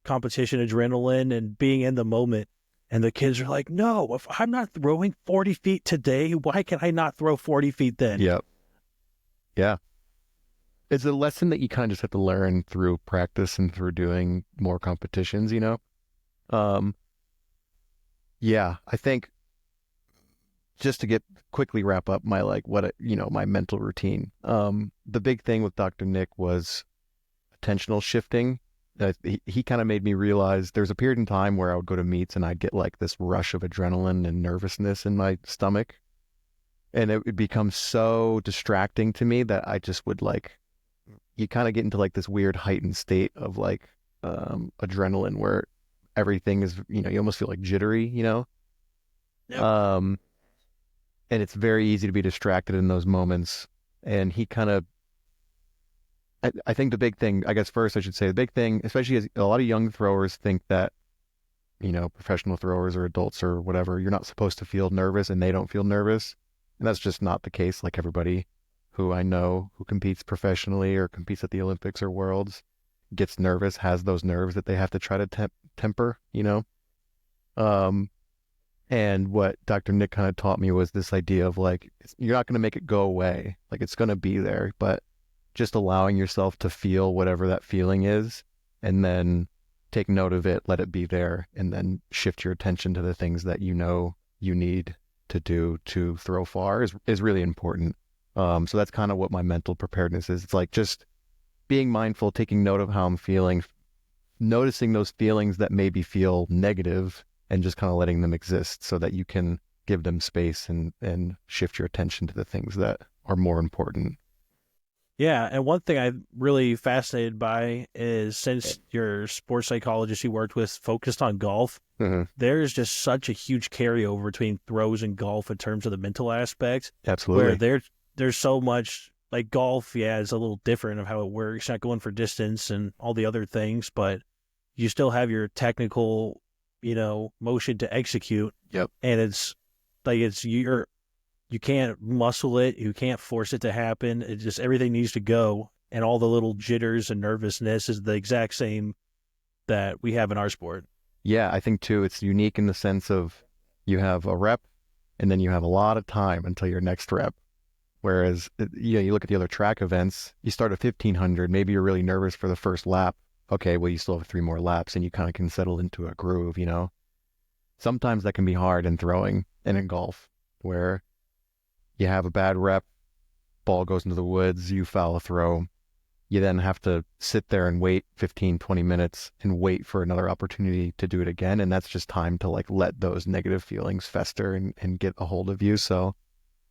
competition adrenaline and being in the moment. And the kids are like, no, if I'm not throwing 40 feet today, why can I not throw 40 feet then? Yep. Yeah. It's a lesson that you kind of just have to learn through practice and through doing more competitions, you know? Um, yeah, I think just to quickly wrap up my my mental routine. The big thing with Dr. Nick was attentional shifting. He kind of made me realize there's a period in time where I would go to meets and I'd get like this rush of adrenaline and nervousness in my stomach. And it would become so distracting to me that I just would you kind of get into like this weird heightened state of adrenaline where everything is, you almost feel like jittery, Yep. And it's very easy to be distracted in those moments. And he kind of, I think the big thing, I guess first I should say the big thing, especially as a lot of young throwers think that, professional throwers or adults or whatever, you're not supposed to feel nervous and they don't feel nervous. And that's just not the case. Like everybody who I know who competes professionally or competes at the Olympics or Worlds gets nervous, has those nerves that they have to try to temper, And what Dr. Nick kind of taught me was this idea of you're not going to make it go away. Like it's going to be there, but just allowing yourself to feel whatever that feeling is and then take note of it, let it be there, and then shift your attention to the things that you need to do to throw far is really important. So that's kind of what my mental preparedness is. It's like just being mindful, taking note of how I'm feeling, noticing those feelings that maybe feel negative and just kind of letting them exist so that you can give them space and shift your attention to the things that are more important. Yeah, and one thing I'm really fascinated by is since your sports psychologist you worked with focused on golf, there's just such a huge carryover between throws and golf in terms of the mental aspect. Absolutely. Where there's so much, like golf, yeah, it's a little different of how it works, not going for distance and all the other things, but you still have your technical, motion to execute. Yep. And it's like you can't muscle it. You can't force it to happen. It just, everything needs to go. And all the little jitters and nervousness is the exact same that we have in our sport. Yeah, I think too, it's unique in the sense of you have a rep and then you have a lot of time until your next rep. Whereas, you look at the other track events, you start at 1500, maybe you're really nervous for the first lap. Okay, well, you still have 3 more laps and you kind of can settle into a groove, Sometimes that can be hard in throwing and in golf where you have a bad rep, ball goes into the woods, you foul a throw. You then have to sit there and wait 15, 20 minutes and wait for another opportunity to do it again. And that's just time to let those negative feelings fester and get a hold of you. So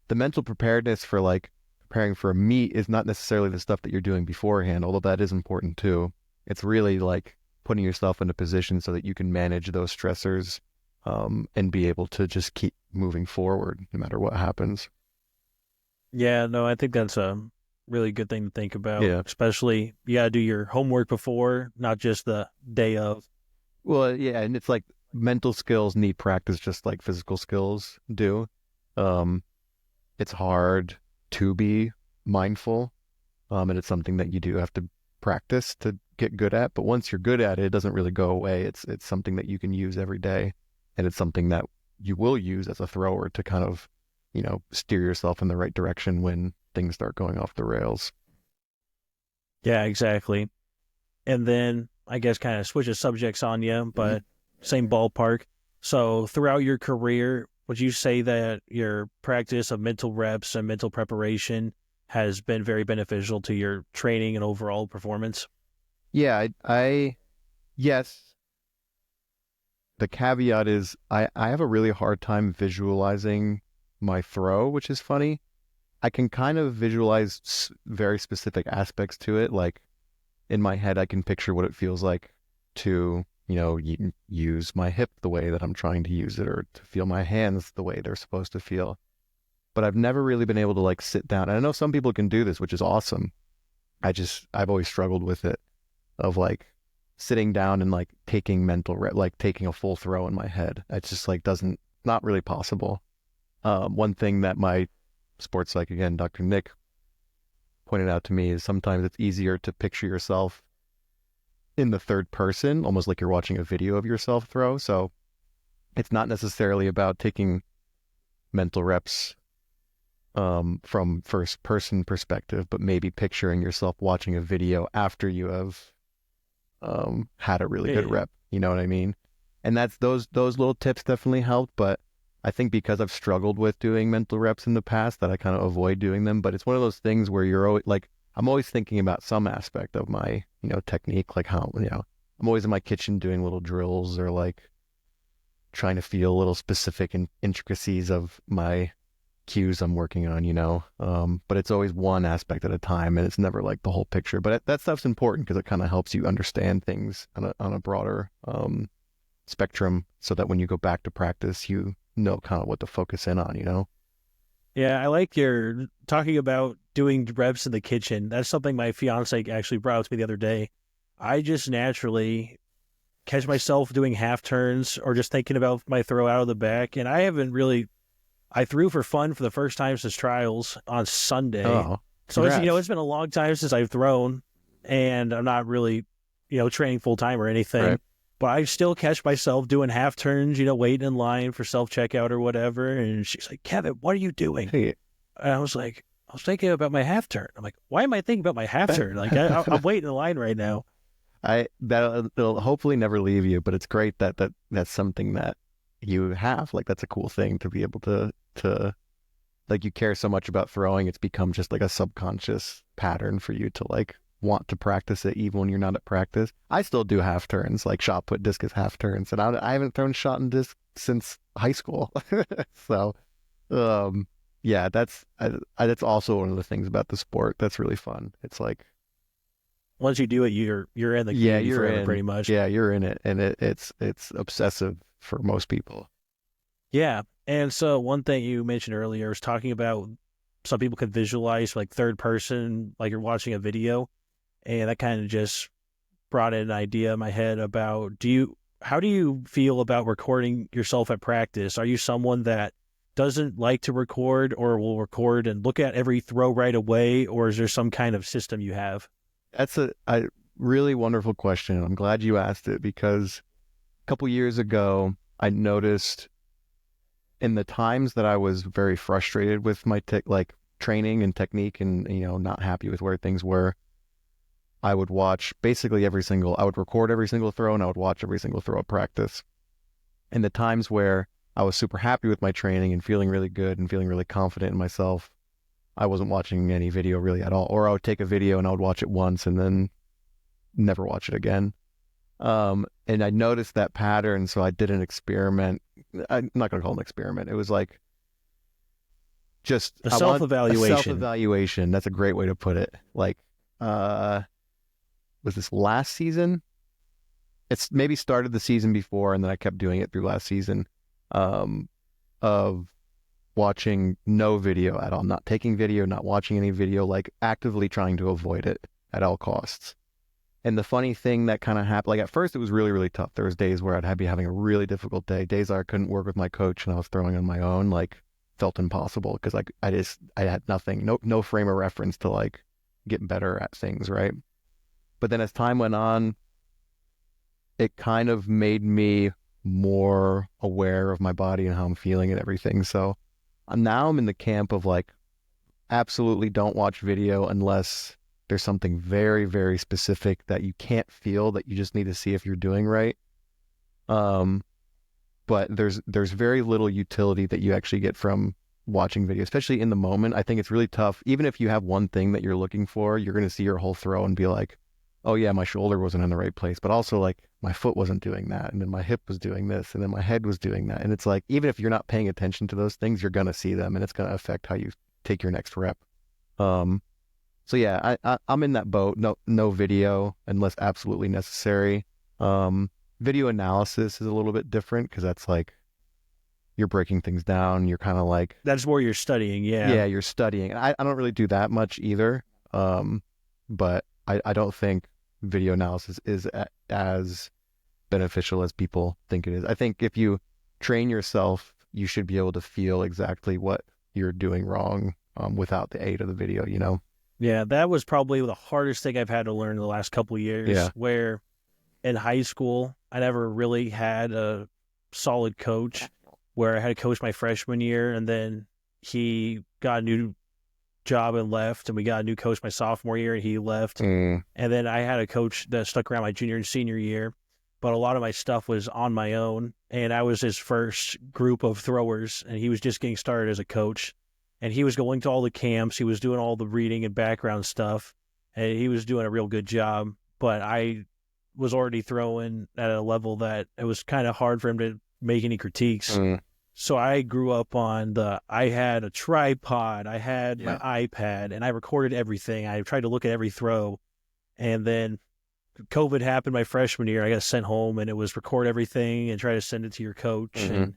the mental preparedness for preparing for a meet is not necessarily the stuff that you're doing beforehand, although that is important too. It's really putting yourself in a position so that you can manage those stressors and be able to just keep moving forward no matter what happens. Yeah, no, I think that's a really good thing to think about. Yeah. Especially you got to do your homework before, not just the day of. Well, yeah, and it's like mental skills need practice just like physical skills do. It's hard to be mindful, and it's something that you do have to practice to get good at. But once you're good at it, it doesn't really go away. It's something that you can use every day, and it's something that you will use as a thrower to kind of, steer yourself in the right direction when things start going off the rails. Yeah, exactly. And then I guess kind of switches subjects on you, but same ballpark. So throughout your career, Would you say that your practice of mental reps and mental preparation has been very beneficial to your training and overall performance? Yeah, yes. The caveat is I have a really hard time visualizing my throw, which is funny. I can kind of visualize very specific aspects to it. Like in my head, I can picture what it feels like to, use my hip the way that I'm trying to use it, or to feel my hands the way they're supposed to feel. But I've never really been able to like sit down. And I know some people can do this, which is awesome. I've always struggled with it, of like sitting down and like taking like taking a full throw in my head. It's just like not really possible. One thing that my sports psych, again, Dr. Nick, pointed out to me is sometimes it's easier to picture yourself in the third person, almost like you're watching a video of yourself throw. So it's not necessarily about taking mental reps from first person perspective, but maybe picturing yourself watching a video after you have had a really good Yeah. rep. You know what I mean? And that's those little tips definitely helped. But I think because I've struggled with doing mental reps in the past, that I kind of avoid doing them. But it's one of those things where you're always like, I'm always thinking about some aspect of my, technique, like how, I'm always in my kitchen doing little drills, or like trying to feel little specific intricacies of my cues I'm working on. But it's always one aspect at a time, and it's never like the whole picture. But that stuff's important because it kind of helps you understand things on a broader spectrum, so that when you go back to practice, you know kind of what to focus in on. Yeah, I like your talking about doing reps in the kitchen. That's something my fiance actually brought up to me the other day. I just naturally catch myself doing half turns or just thinking about my throw out of the back. And I haven't really, I threw for fun for the first time since trials on Sunday. Oh, So it's congrats. been a long time since I've thrown, and I'm not really, training full time or anything. Right. But I still catch myself doing half turns, waiting in line for self checkout or whatever. And she's like, Kevin, what are you doing? Hey. And I was like, I was thinking about my half turn. I'm like, why am I thinking about my half turn? Like, I'm waiting in line right now. That'll hopefully never leave you, but it's great that's something that you have. Like that's a cool thing to be able to like, you care so much about throwing, it's become just like a subconscious pattern for you to like want to practice it even when you're not at practice. I still do half turns, like shot put, discus half turns, and I haven't thrown shot and disc since high school. So, yeah, that's also one of the things about the sport that's really fun. It's like, Once you do it, you're in the yeah, community you're forever, in, pretty much. yeah, you're in it, and it's obsessive for most people. Yeah. And so one thing you mentioned earlier was talking about some people can visualize like third person, like you're watching a video. And that kind of just brought in an idea in my head about how do you feel about recording yourself at practice? Are you someone that doesn't like to record or will record and look at every throw right away? Or is there some kind of system you have? That's a really wonderful question. I'm glad you asked it, because a couple years ago, I noticed in the times that I was very frustrated with my like training and technique, and not happy with where things were, I would I would record every single throw, and I would watch every single throw at practice. And the times where I was super happy with my training and feeling really good and feeling really confident in myself, I wasn't watching any video really at all. Or I would take a video and I would watch it once and then never watch it again. And I noticed that pattern, so I did an experiment. I'm not going to call it an experiment. It was like just The I self want a evaluation. self-evaluation. That's a great way to put it. Like, was this last season? It's maybe started the season before, and then I kept doing it through last season, um, of watching no video at all, not taking video, not watching any video, like actively trying to avoid it at all costs. And the funny thing that kind of happened, like at first it was really, really tough. There was days where I'd be having a really difficult day, days I couldn't work with my coach and I was throwing on my own, like felt impossible because like I had nothing, no frame of reference to like get better at things, right? But then as time went on, it kind of made me more aware of my body and how I'm feeling and everything. So now I'm in the camp of like, absolutely don't watch video unless there's something very, very specific that you can't feel, that you just need to see if you're doing right. Um, but there's very little utility that you actually get from watching video, especially in the moment. I think it's really tough. Even if you have one thing that you're looking for, you're going to see your whole throw and be like, oh yeah, my shoulder wasn't in the right place, but also like my foot wasn't doing that, and then my hip was doing this, and then my head was doing that. And it's like, even if you're not paying attention to those things, you're going to see them, and it's going to affect how you take your next rep. Um, so yeah, I'm in that boat. No video unless absolutely necessary. Video analysis is a little bit different because that's like you're breaking things down. You're kind of like, That's more you're studying, yeah. yeah, you're studying. I don't really do that much either. But I don't think video analysis is as beneficial as people think it is. I think if you train yourself, you should be able to feel exactly what you're doing wrong without the aid of the video, you know? Yeah, that was probably the hardest thing I've had to learn in the last couple of years. Yeah. Where in high school, I never really had a solid coach, where I had a coach my freshman year, and then he got a new job and left, and we got a new coach my sophomore year, and he left. Mm. And then I had a coach that stuck around my junior and senior year, but a lot of my stuff was on my own, and I was his first group of throwers, and he was just getting started as a coach. And he was going to all the camps, he was doing all the reading and background stuff, and he was doing a real good job. But I was already throwing at a level that it was kind of hard for him to make any critiques. Mm. So I grew up on I had a tripod, I had my iPad, and I recorded everything. I tried to look at every throw. And then COVID happened my freshman year. I got sent home, and it was record everything and try to send it to your coach. Mm-hmm.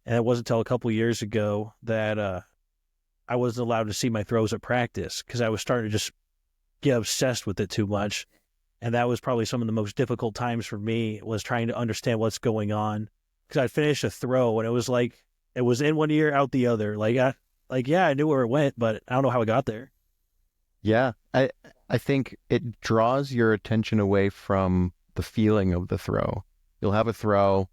And it wasn't until a couple of years ago that I wasn't allowed to see my throws at practice because I was starting to just get obsessed with it too much. And that was probably some of the most difficult times for me, was trying to understand what's going on. Because I'd finish a throw and it was like, it was in one ear, out the other. Yeah, I knew where it went, but I don't know how it got there. Yeah. I think it draws your attention away from the feeling of the throw. You'll have a throw,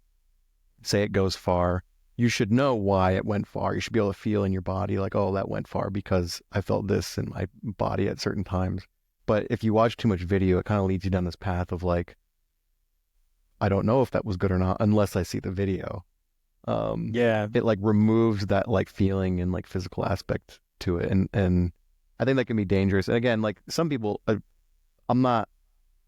say it goes far. You should know why it went far. You should be able to feel in your body like, oh, that went far because I felt this in my body at certain times. But if you watch too much video, it kind of leads you down this path of like, I don't know if that was good or not unless I see the video. Yeah. It like removes that like feeling and like physical aspect to it. And I think that can be dangerous. And again, like some people, I'm not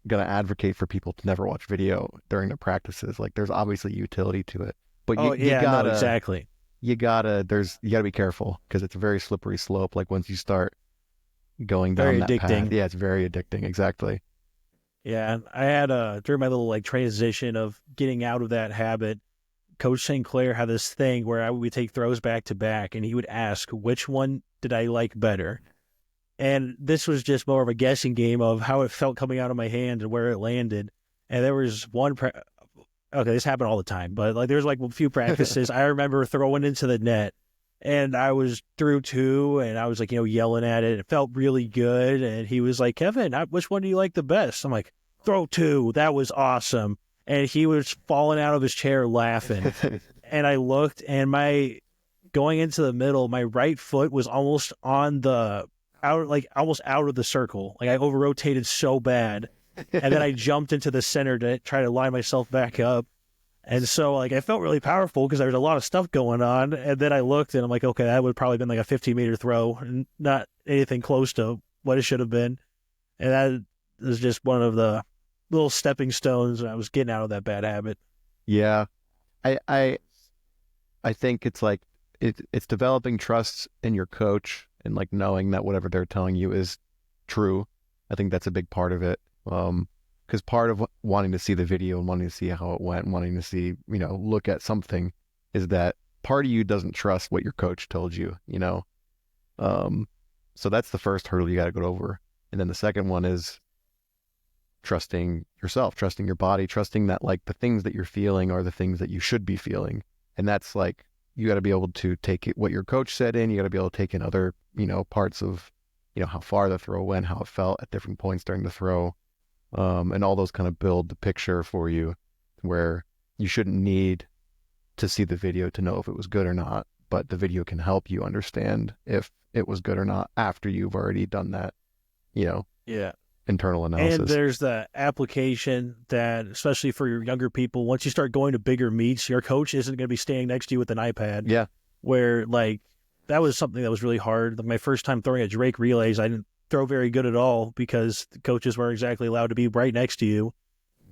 going to advocate for people to never watch video during their practices. Like there's obviously utility to it. But you gotta, no, exactly. You gotta be careful because it's a very slippery slope. Like once you start going down Very that addicting. path, yeah, it's very addicting. Exactly. Yeah, I had during my little like transition of getting out of that habit, Coach St. Clair had this thing where I would take throws back to back, and he would ask which one did I like better. And this was just more of a guessing game of how it felt coming out of my hand and where it landed. And there was okay, this happened all the time, but like there's like a few practices I remember throwing into the net, and I was through two, and I was like, yelling at it. It felt really good. And he was like, Kevin, which one do you like the best? I'm like, throw two. That was awesome. And he was falling out of his chair laughing. And I looked, and going into the middle, my right foot was almost on almost out of the circle. Like I over rotated so bad. And then I jumped into the center to try to line myself back up. And so, like, I felt really powerful because there was a lot of stuff going on. And then I looked, and I'm like, okay, that would probably been like a 15-meter throw, and not anything close to what it should have been. And that was just one of the little stepping stones when I was getting out of that bad habit. Yeah, I think it's like it's developing trust in your coach and like knowing that whatever they're telling you is true. I think that's a big part of it. Because part of wanting to see the video and wanting to see how it went and wanting to see, look at something is that part of you doesn't trust what your coach told you, So that's the first hurdle you got to go over. And then the second one is trusting yourself, trusting your body, trusting that like the things that you're feeling are the things that you should be feeling. And that's like, you got to be able to take it, what your coach said in, you got to be able to take in other, parts of, how far the throw went, how it felt at different points during the throw. And all those kind of build the picture for you where you shouldn't need to see the video to know if it was good or not, but the video can help you understand if it was good or not after you've already done that, Yeah. internal And analysis. there's the application that, especially for your younger people, once you start going to bigger meets, your coach isn't going to be standing next to you with an iPad. Yeah. Where, like, that was something that was really hard. Like, my first time throwing at Drake relays, I didn't throw very good at all because the coaches weren't exactly allowed to be right next to you.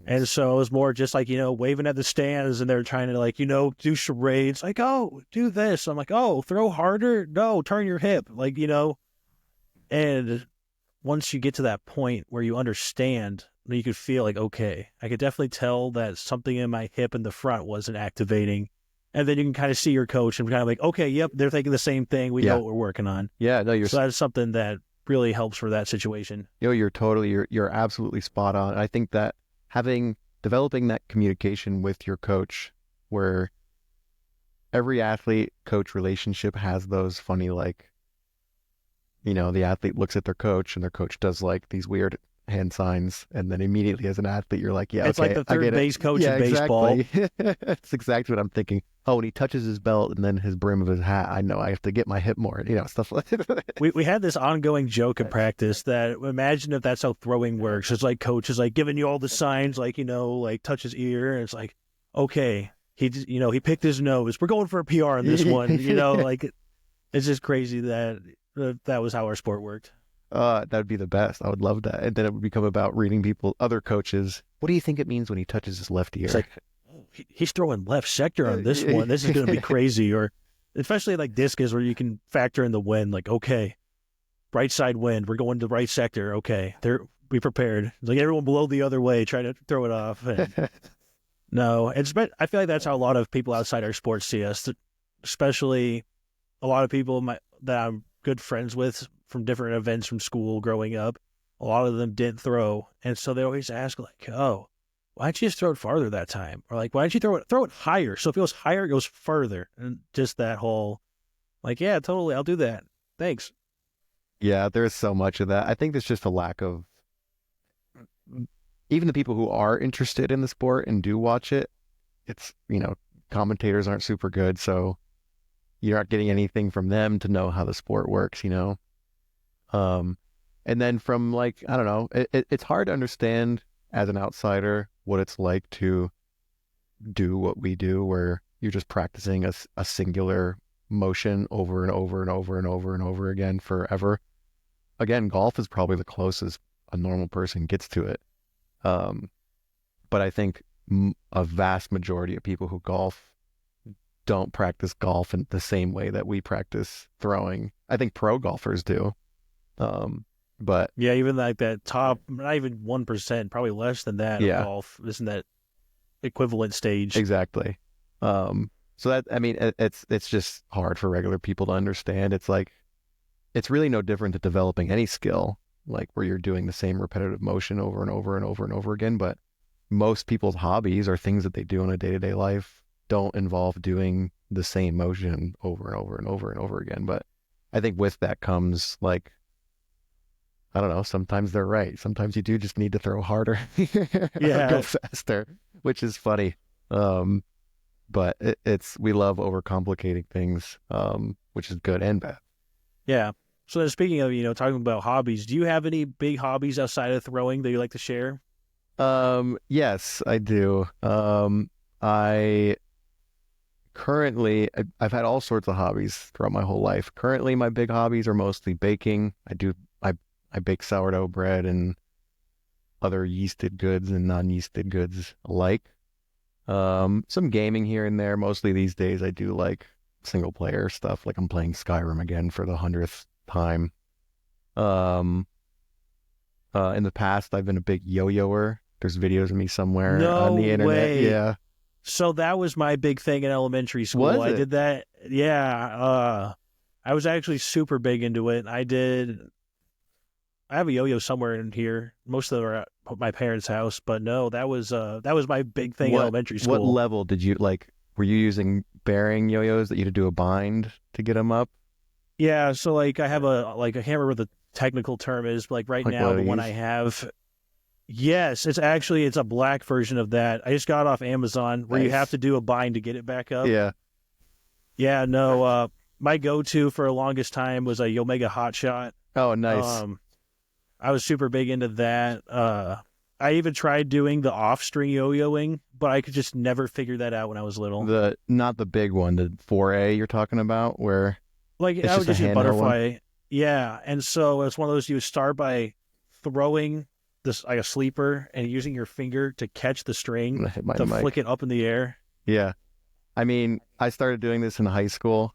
And so it was more just like, waving at the stands, and they're trying to, like, do charades. Like, oh, do this. I'm like, oh, throw harder? No, turn your hip. Like, and once you get to that point where you understand, you could feel like, okay, I could definitely tell that something in my hip in the front wasn't activating. And then you can kind of see your coach and kind of like, okay, yep, they're thinking the same thing. We know what we're working on. Yeah, no, so that's something that really helps for that situation. You're absolutely spot on. I think that developing that communication with your coach, where every athlete coach relationship has those funny, like, the athlete looks at their coach and their coach does like these weird hand signs, and then immediately as an athlete you're like, it's okay, like the third base coach in baseball. Exactly. That's exactly what I'm thinking. Oh, when he touches his belt and then his brim of his hat, I know I have to get my hip more, stuff like that. We had this ongoing joke in practice that, imagine if that's how throwing works. It's like coach is like giving you all the signs, like, like touch his ear, and it's like, okay, he picked his nose, we're going for a PR on this one. Like, it's just crazy that was how our sport worked. That would be the best. I would love that. And then it would become about reading other coaches. What do you think it means when he touches his left ear? It's like, he's throwing left sector on this one. This is going to be crazy. Or especially like discus, where you can factor in the wind. Like, okay, right side wind, we're going to right sector. Okay, be prepared. It's like everyone blow the other way, try to throw it off. And no, I feel like that's how a lot of people outside our sport see us. Especially a lot of people that I'm good friends with from different events from school growing up. A lot of them didn't throw, and so they always ask, like, oh, why didn't you just throw it farther that time? Or like, why didn't you throw it higher? So if it goes higher, it goes further. And just that whole, like, yeah, totally, I'll do that. Thanks. Yeah, there's so much of that. I think there's just a lack of, even the people who are interested in the sport and do watch it, it's, commentators aren't super good, so you're not getting anything from them to know how the sport works, And then from, like, I don't know, it's hard to understand as an outsider what it's like to do what we do, where you're just practicing a singular motion over and over and over and over and over again forever. Again, golf is probably the closest a normal person gets to it. But I think a vast majority of people who golf don't practice golf in the same way that we practice throwing. I think pro golfers do. But yeah, even like that top, not even 1%, probably less than that of golf, isn't that equivalent stage? Exactly. So that, I mean, it's just hard for regular people to understand. It's like, it's really no different to developing any skill, like where you're doing the same repetitive motion over and over and over and over again. But most people's hobbies or things that they do in a day-to-day life don't involve doing the same motion over and over and over and over again. But I think with that comes, like, I don't know, sometimes they're right. Sometimes you do just need to throw harder, go faster, which is funny. But we love overcomplicating things, which is good and bad. Yeah. So then, speaking of, talking about hobbies, do you have any big hobbies outside of throwing that you like to share? Yes, I do. I've had all sorts of hobbies throughout my whole life. Currently, my big hobbies are mostly baking. I bake sourdough bread and other yeasted goods and non-yeasted goods alike. Some gaming here and there. Mostly these days, I do like single player stuff. Like I'm playing Skyrim again for the 100th time. In the past, I've been a big yo-yoer. There's videos of me somewhere on the internet. Way. Yeah. So that was my big thing in elementary school. Was it? I did that. Yeah. I was actually super big into it. I have a yo-yo somewhere in here. Most of them are at my parents' house, but no, that was my big thing in elementary school. What level did you like? Were you using bearing yo-yos that you had to do a bind to get them up? Yeah, so like I have I can't remember what the technical term is, but like right now the one I have, yes, it's a black version of that. I just got it off Amazon where you have to do a bind to get it back up. Yeah. Yeah, no, my go-to for the longest time was a Omega Hot Shot. Oh, nice. I was super big into that. I even tried doing the off-string yo-yoing, but I could just never figure that out when I was little. The not the big one, the 4A you're talking about, where Like it's I would just a just use handheld one. butterfly, yeah. And so it's one of those you would start by throwing this like a sleeper and using your finger to catch the I'm string gonna hit my to mic. flick it up in the air. Yeah. I mean, I started doing this in high school,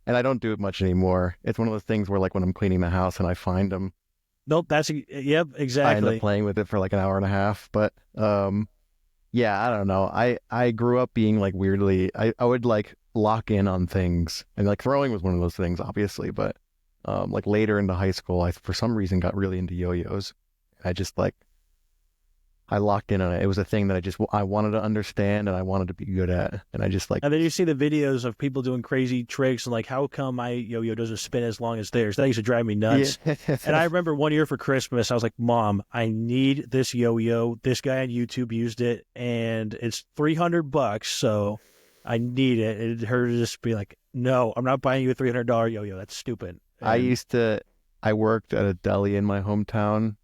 and I don't do it much anymore. It's one of those things where, like, when I'm cleaning the house and I find them, Nope, that's yep, I end up exactly. playing with it for like an hour and a half. But yeah, I don't know. I grew up being like weirdly. I would like lock in on things, and like throwing was one of those things, obviously. But like later into high school, I for some reason got really into yo-yos. I just like I locked in on it. It was a thing that I wanted to understand and I wanted to be good at, and I just like And then you see the videos of people doing crazy tricks and like, how come my yo-yo doesn't spin as long as theirs? That used to drive me yeah. nuts. And I remember one year for Christmas, I was like, Mom, I need this yo-yo. This guy on YouTube used it, and it's $300, so I need it. And her to just be like, No, I'm not buying you a $300 yo-yo. That's stupid. I And used to I worked at a deli in my hometown.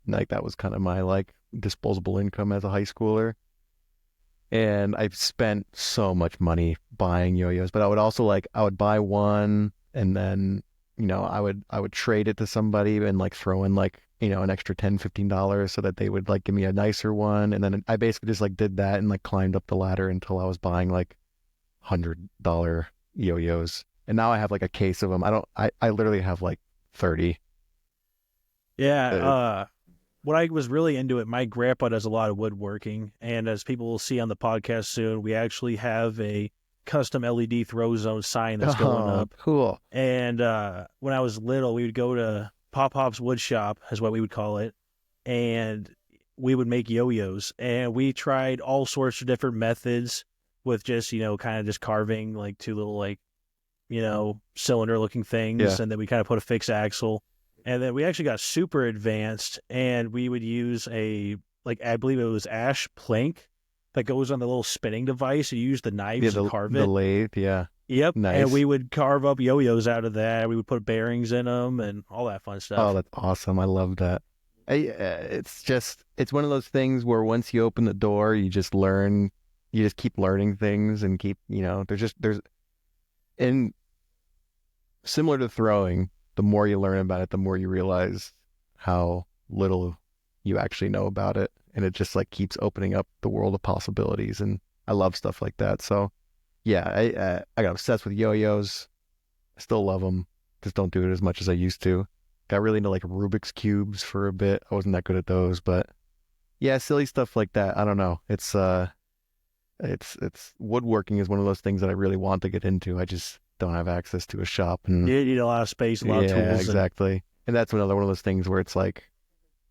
Like that was kind of my like disposable income as a high schooler. And I've spent so much money buying yo-yos, but I would also like I would buy one and then, I would trade it to somebody and like throw in like, an extra $10-15 so that they would like give me a nicer one. And then I basically just like did that and like climbed up the ladder until I was buying like $100 yo-yos. And now I have like a case of them. I literally have like 30. yeah, Uh, when I was really into it, my grandpa does a lot of woodworking, and as people will see on the podcast soon, we actually have a custom LED throw zone sign that's going oh, up. cool. And when I was little, we would go to Pop Pop's wood shop, is what we would call it, and we would make yo-yos. And we tried all sorts of different methods with just kind of just carving like two little like cylinder looking Yeah. things, and then we kind of put a fixed axle. And then we actually got super advanced, and we would use I believe it was ash plank that goes on the little spinning device. You use the Yeah, knives to the carve the it. lathe, yeah. Yep. And Nice. we would carve up yo-yos out of that. We would put bearings in them and all that fun Oh, stuff. that's awesome. I love that. It's one of those things where once you open the door, you just learn, you just keep learning things and keep, and similar to throwing, the more you learn about it, the more you realize how little you actually know about it. And it just like keeps opening up the world of possibilities. And I love stuff like that. So yeah, I got obsessed with yo-yos. I still love them. Just don't do it as much as I used to. Got really into like Rubik's cubes for a bit. I wasn't that good at those, but yeah, silly stuff like that. I don't know. It's woodworking is one of those things that I really want to get into. I just don't have access to a shop, and You need a lot of space, a lot of yeah, tools, and exactly. And that's another one of those things where it's like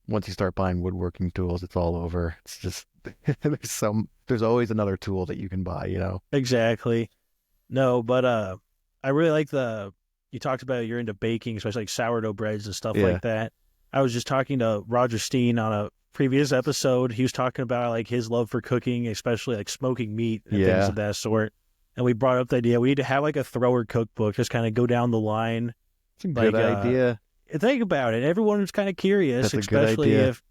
once you start buying woodworking tools, it's all over. It's just there's always another tool that you can buy. exactly. No, but I really like you talked about you're into baking, especially like sourdough breads and stuff Yeah. like that. I was just talking to Roger Steen on a previous episode. He was talking about like his love for cooking, especially like smoking meat and things Yeah. of that sort. And we brought up the idea we need to have like a thrower cookbook, just kind of go down the line. It's a good Like idea. think about it. Everyone was kind of curious, That's a good especially idea. if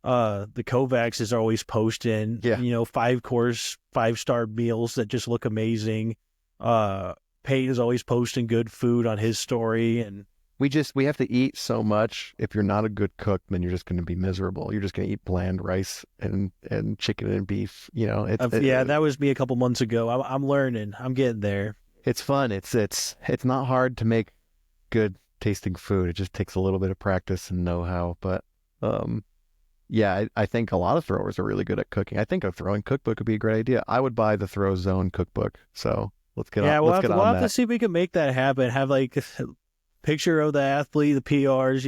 the Kovacs is always posting, Yeah. 5-course, 5-star meals that just look amazing. Peyton is always posting good food on his story, and We have to eat so much. If you're not a good cook, then you're just going to be miserable. You're just going to eat bland rice and chicken and beef. yeah, that was me a couple months ago. I'm learning. I'm getting there. It's fun. It's not hard to make good tasting food. It just takes a little bit of practice and know-how. But yeah, I think a lot of throwers are really good at cooking. I think a throwing cookbook would be a great idea. I would buy the Throw Zone cookbook. So Yeah, let's get we'll on have to that. see if we can make that happen. Have like a picture of the athlete, the PRs,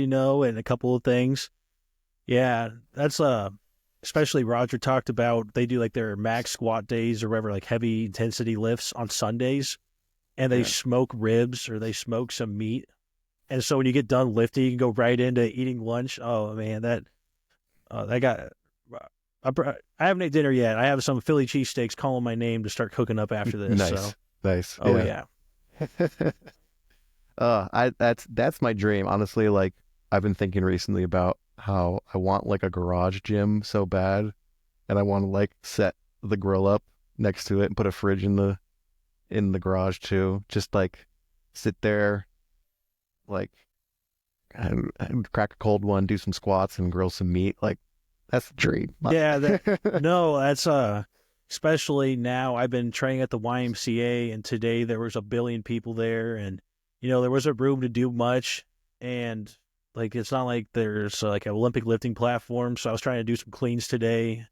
and a couple of things. Yeah, that's especially Roger talked about they do like their max squat days or whatever, like heavy intensity lifts on Sundays, and they Yeah. smoke ribs or they smoke some meat. And so when you get done lifting, you can go right into eating lunch. Oh man, that got. I haven't ate dinner yet. I have some Philly cheesesteaks calling my name to start cooking up after this. So, Nice. Nice. oh Yeah. yeah, I that's my dream. Honestly, like I've been thinking recently about how I want like a garage gym so bad, and I want to like set the grill up next to it and put a fridge in the garage too. Just like sit there, like and crack a cold one, do some squats, and grill some meat. Like that's the dream. Yeah, no, that's especially now I've been training at the YMCA, and today there was a billion people there, and there wasn't room to do much, and like it's not like there's like an Olympic lifting platform, so I was trying to do some cleans today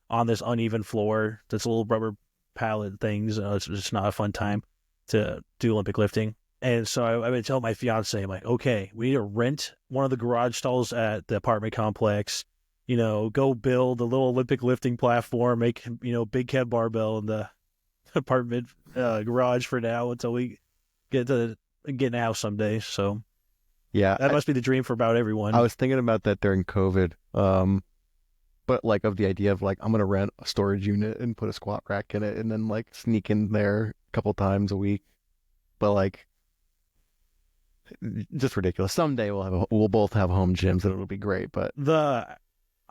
on this uneven floor. That's little rubber pallet things. It's just not a fun time to do Olympic lifting. And so I would tell my fiance, I'm like, okay, we need to rent one of the garage stalls at the apartment complex, go build a little Olympic lifting platform, make, big Kev barbell in the apartment garage for now until we get in a house someday. So Yeah, that must be the dream for about everyone. I was thinking about that during COVID. But like of the idea of like I'm gonna rent a storage unit and put a squat rack in it and then like sneak in there a couple times a week. But like just ridiculous. Someday we'll both have home gyms and it'll be great. But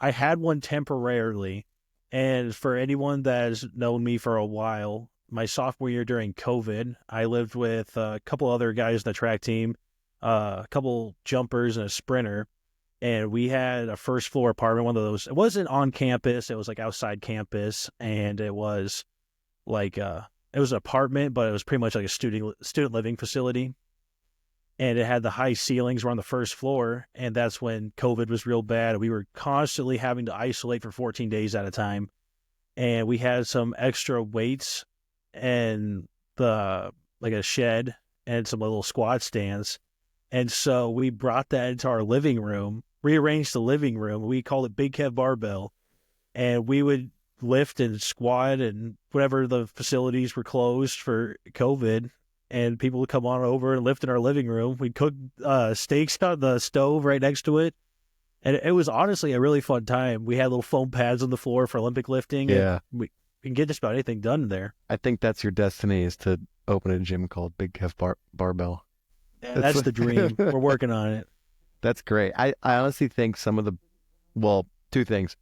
I had one temporarily, and for anyone that has known me for a while, my sophomore year during COVID, I lived with a couple other guys in the track team, a couple jumpers and a sprinter, and we had a first floor apartment, one of those. It wasn't on campus, it was like outside campus, and it was like it was an apartment, but it was pretty much like a student living facility. And it had the high ceilings. We're on the first floor, and that's when COVID was real bad. We were constantly having to isolate for 14 days at a time, and we had some extra weights and like a shed and some little squat stands. And so we brought that into our living room, rearranged the living room. We called it Big Kev Barbell, and we would lift and squat and whatever the facilities were closed for COVID. And people would come on over and lift in our living room. We'd cook steaks on the stove right next to it. And it was honestly a really fun time. We had little foam pads on the floor for Olympic lifting. yeah, We can get just about anything done there. I think that's your destiny is to open a gym called Big Kev Barbell. Yeah, that's the dream. We're working on it. That's great. I honestly think two things.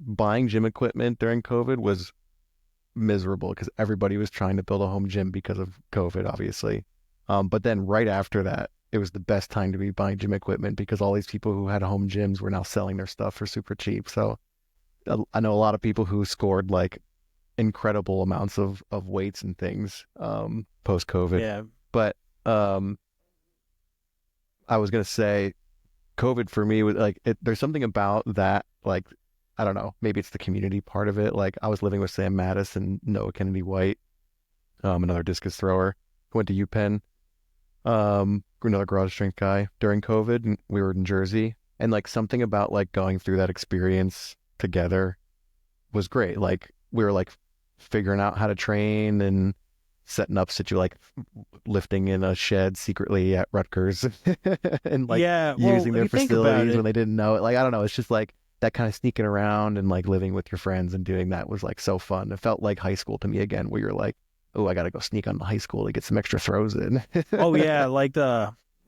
Buying gym equipment during COVID was miserable because everybody was trying to build a home gym because of COVID, obviously. But then right after that, it was the best time to be buying gym equipment because all these people who had home gyms were now selling their stuff for super cheap. So I know a lot of people who scored like incredible amounts of weights and things post COVID. Yeah. But I was gonna say COVID for me was like there's something about that like I don't know, maybe it's the community part of it. Like I was living with Sam Mattis and Noah Kennedy White, another discus thrower who went to UPenn, another garage strength guy during COVID, and we were in Jersey. And like something about like going through that experience together was great. Like we were like figuring out how to train and setting up like lifting in a shed secretly at Rutgers and like using their facilities when they didn't know it. Like I don't know, it's just like that kind of sneaking around and like living with your friends and doing that was like so fun. It felt like high school to me again, where you're like, oh, I got to go sneak on to high school to get some extra throws in. Oh yeah, like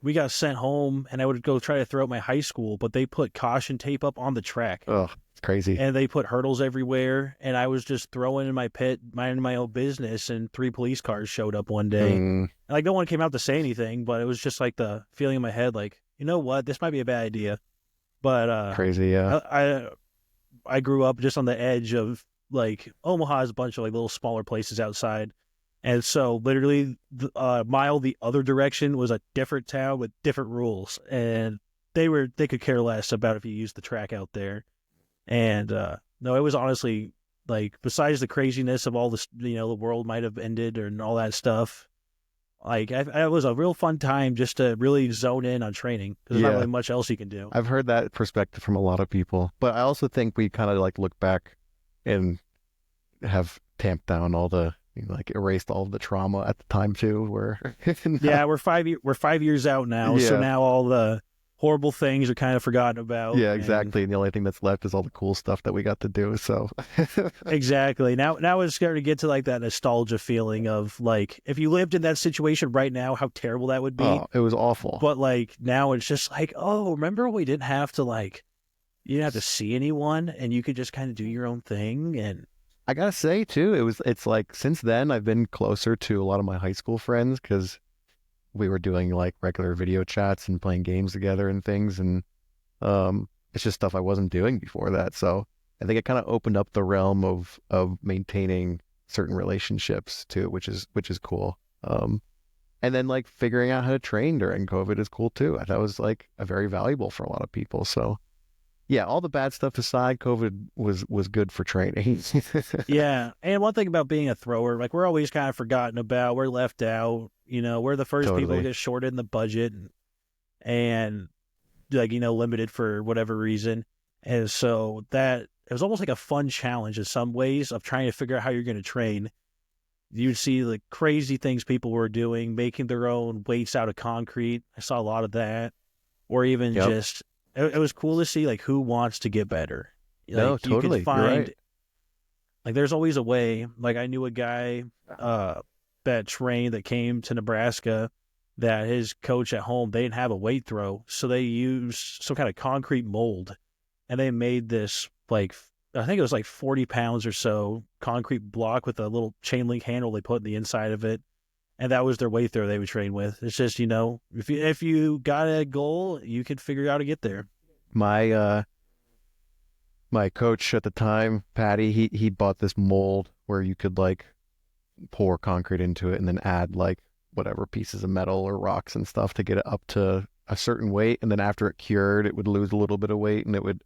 we got sent home, and I would go try to throw at my high school, but they put caution tape up on the track. Oh, it's crazy. And they put hurdles everywhere, and I was just throwing in my pit, minding my own business, and 3 police cars showed up one day. And, like no one came out to say anything, but it was just like the feeling in my head, like, you know what, this might be a bad idea. But crazy, yeah. I grew up just on the edge of like Omaha is a bunch of like little smaller places outside, and so literally a mile the other direction was a different town with different rules, and they could care less about if you used the track out there. And no, it was honestly like besides the craziness of all this, the world might have ended and all that stuff. Like, it was a real fun time just to really zone in on training because there's not really much else you can do. I've heard that perspective from a lot of people, but I also think we kind of like look back and have tamped down all the, like erased all of the trauma at the time too. Where yeah, we're 5 years out now, so now all the horrible things are kind of forgotten about. Yeah, And exactly. And the only thing that's left is all the cool stuff that we got to do. So, exactly. Now it's starting to get to like that nostalgia feeling of like if you lived in that situation right now, how terrible that would be. oh, it was awful. But like now it's just like, oh, remember we didn't have to like you didn't have to see anyone and you could just kind of do your own thing. And I gotta say too, it's like since then I've been closer to a lot of my high school friends because we were doing like regular video chats and playing games together and things, and it's just stuff I wasn't doing before that. So I think it kind of opened up the realm of maintaining certain relationships too, which is cool. And then like figuring out how to train during COVID is cool too. I thought it was like a very valuable for a lot of people. So yeah, all the bad stuff aside, COVID was good for training. yeah. And one thing about being a thrower, like we're always kind of forgotten about, we're left out, we're the first people to Totally. get shorted in the budget and like, limited for whatever reason. And so that it was almost like a fun challenge in some ways of trying to figure out how you're going to train. You'd see the crazy things people were doing, making their own weights out of concrete. I saw a lot of that. Or even Yep. just, it was cool to see like who wants to get better. No, Like you could totally. You're find, right. like there's always a way. Like I knew a guy that trained that came to Nebraska that his coach at home, they didn't have a weight throw. So they used some kind of concrete mold and they made this like I think it was like 40 pounds or so concrete block with a little chain link handle they put in the inside of it, and that was their weight throw they would train with. It's just if you got a goal, you could figure out how to get there. My my coach at the time, Patty, he bought this mold where you could like pour concrete into it and then add like whatever pieces of metal or rocks and stuff to get it up to a certain weight, and then after it cured, it would lose a little bit of weight, and it would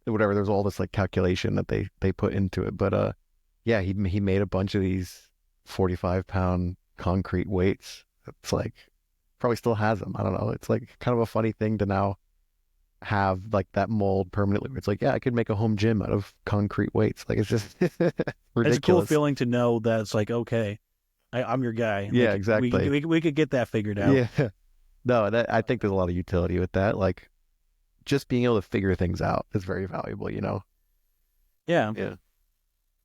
whatever. There's all this like calculation that they put into it, but yeah, he made a bunch of these 45-pound concrete weights. It's like probably still has them. I don't know. It's like kind of a funny thing to now have like that mold permanently. It's like, yeah, I could make a home gym out of concrete weights. Like it's just It's a cool ridiculous. feeling to know that it's like, okay, I'm your guy. Yeah, Like exactly. we could get that figured out. Yeah. No, I think there's a lot of utility with that. Like just being able to figure things out is very valuable. Yeah. Yeah.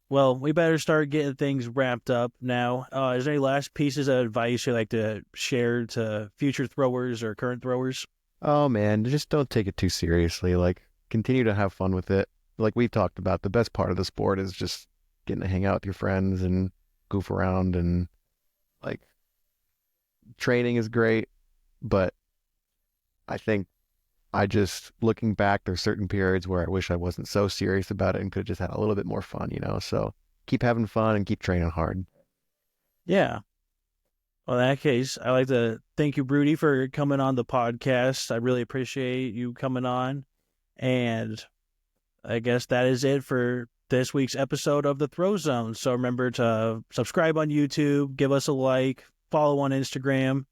Well, we better start getting things wrapped up now. Is there any last pieces of advice you'd like to share to future throwers or current throwers? Oh man, just don't take it too seriously. Like continue to have fun with it. Like we've talked about, the best part of the sport is just getting to hang out with your friends and goof around, and like training is great, but I think I just looking back, there's certain periods where I wish I wasn't so serious about it and could have just had a little bit more fun. So keep having fun and keep training hard. Yeah. Well, in that case, I'd like to thank you, Rudy, for coming on the podcast. I really appreciate you coming on. And I guess that is it for this week's episode of the Throw Zone. So remember to subscribe on YouTube, give us a like, follow on Instagram.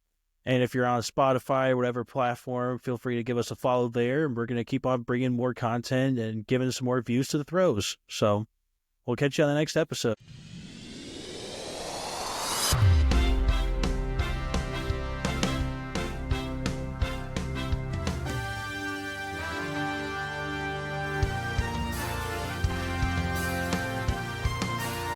And if you're on Spotify or whatever platform, feel free to give us a follow there. And we're going to keep on bringing more content and giving some more views to the throws. So we'll catch you on the next episode.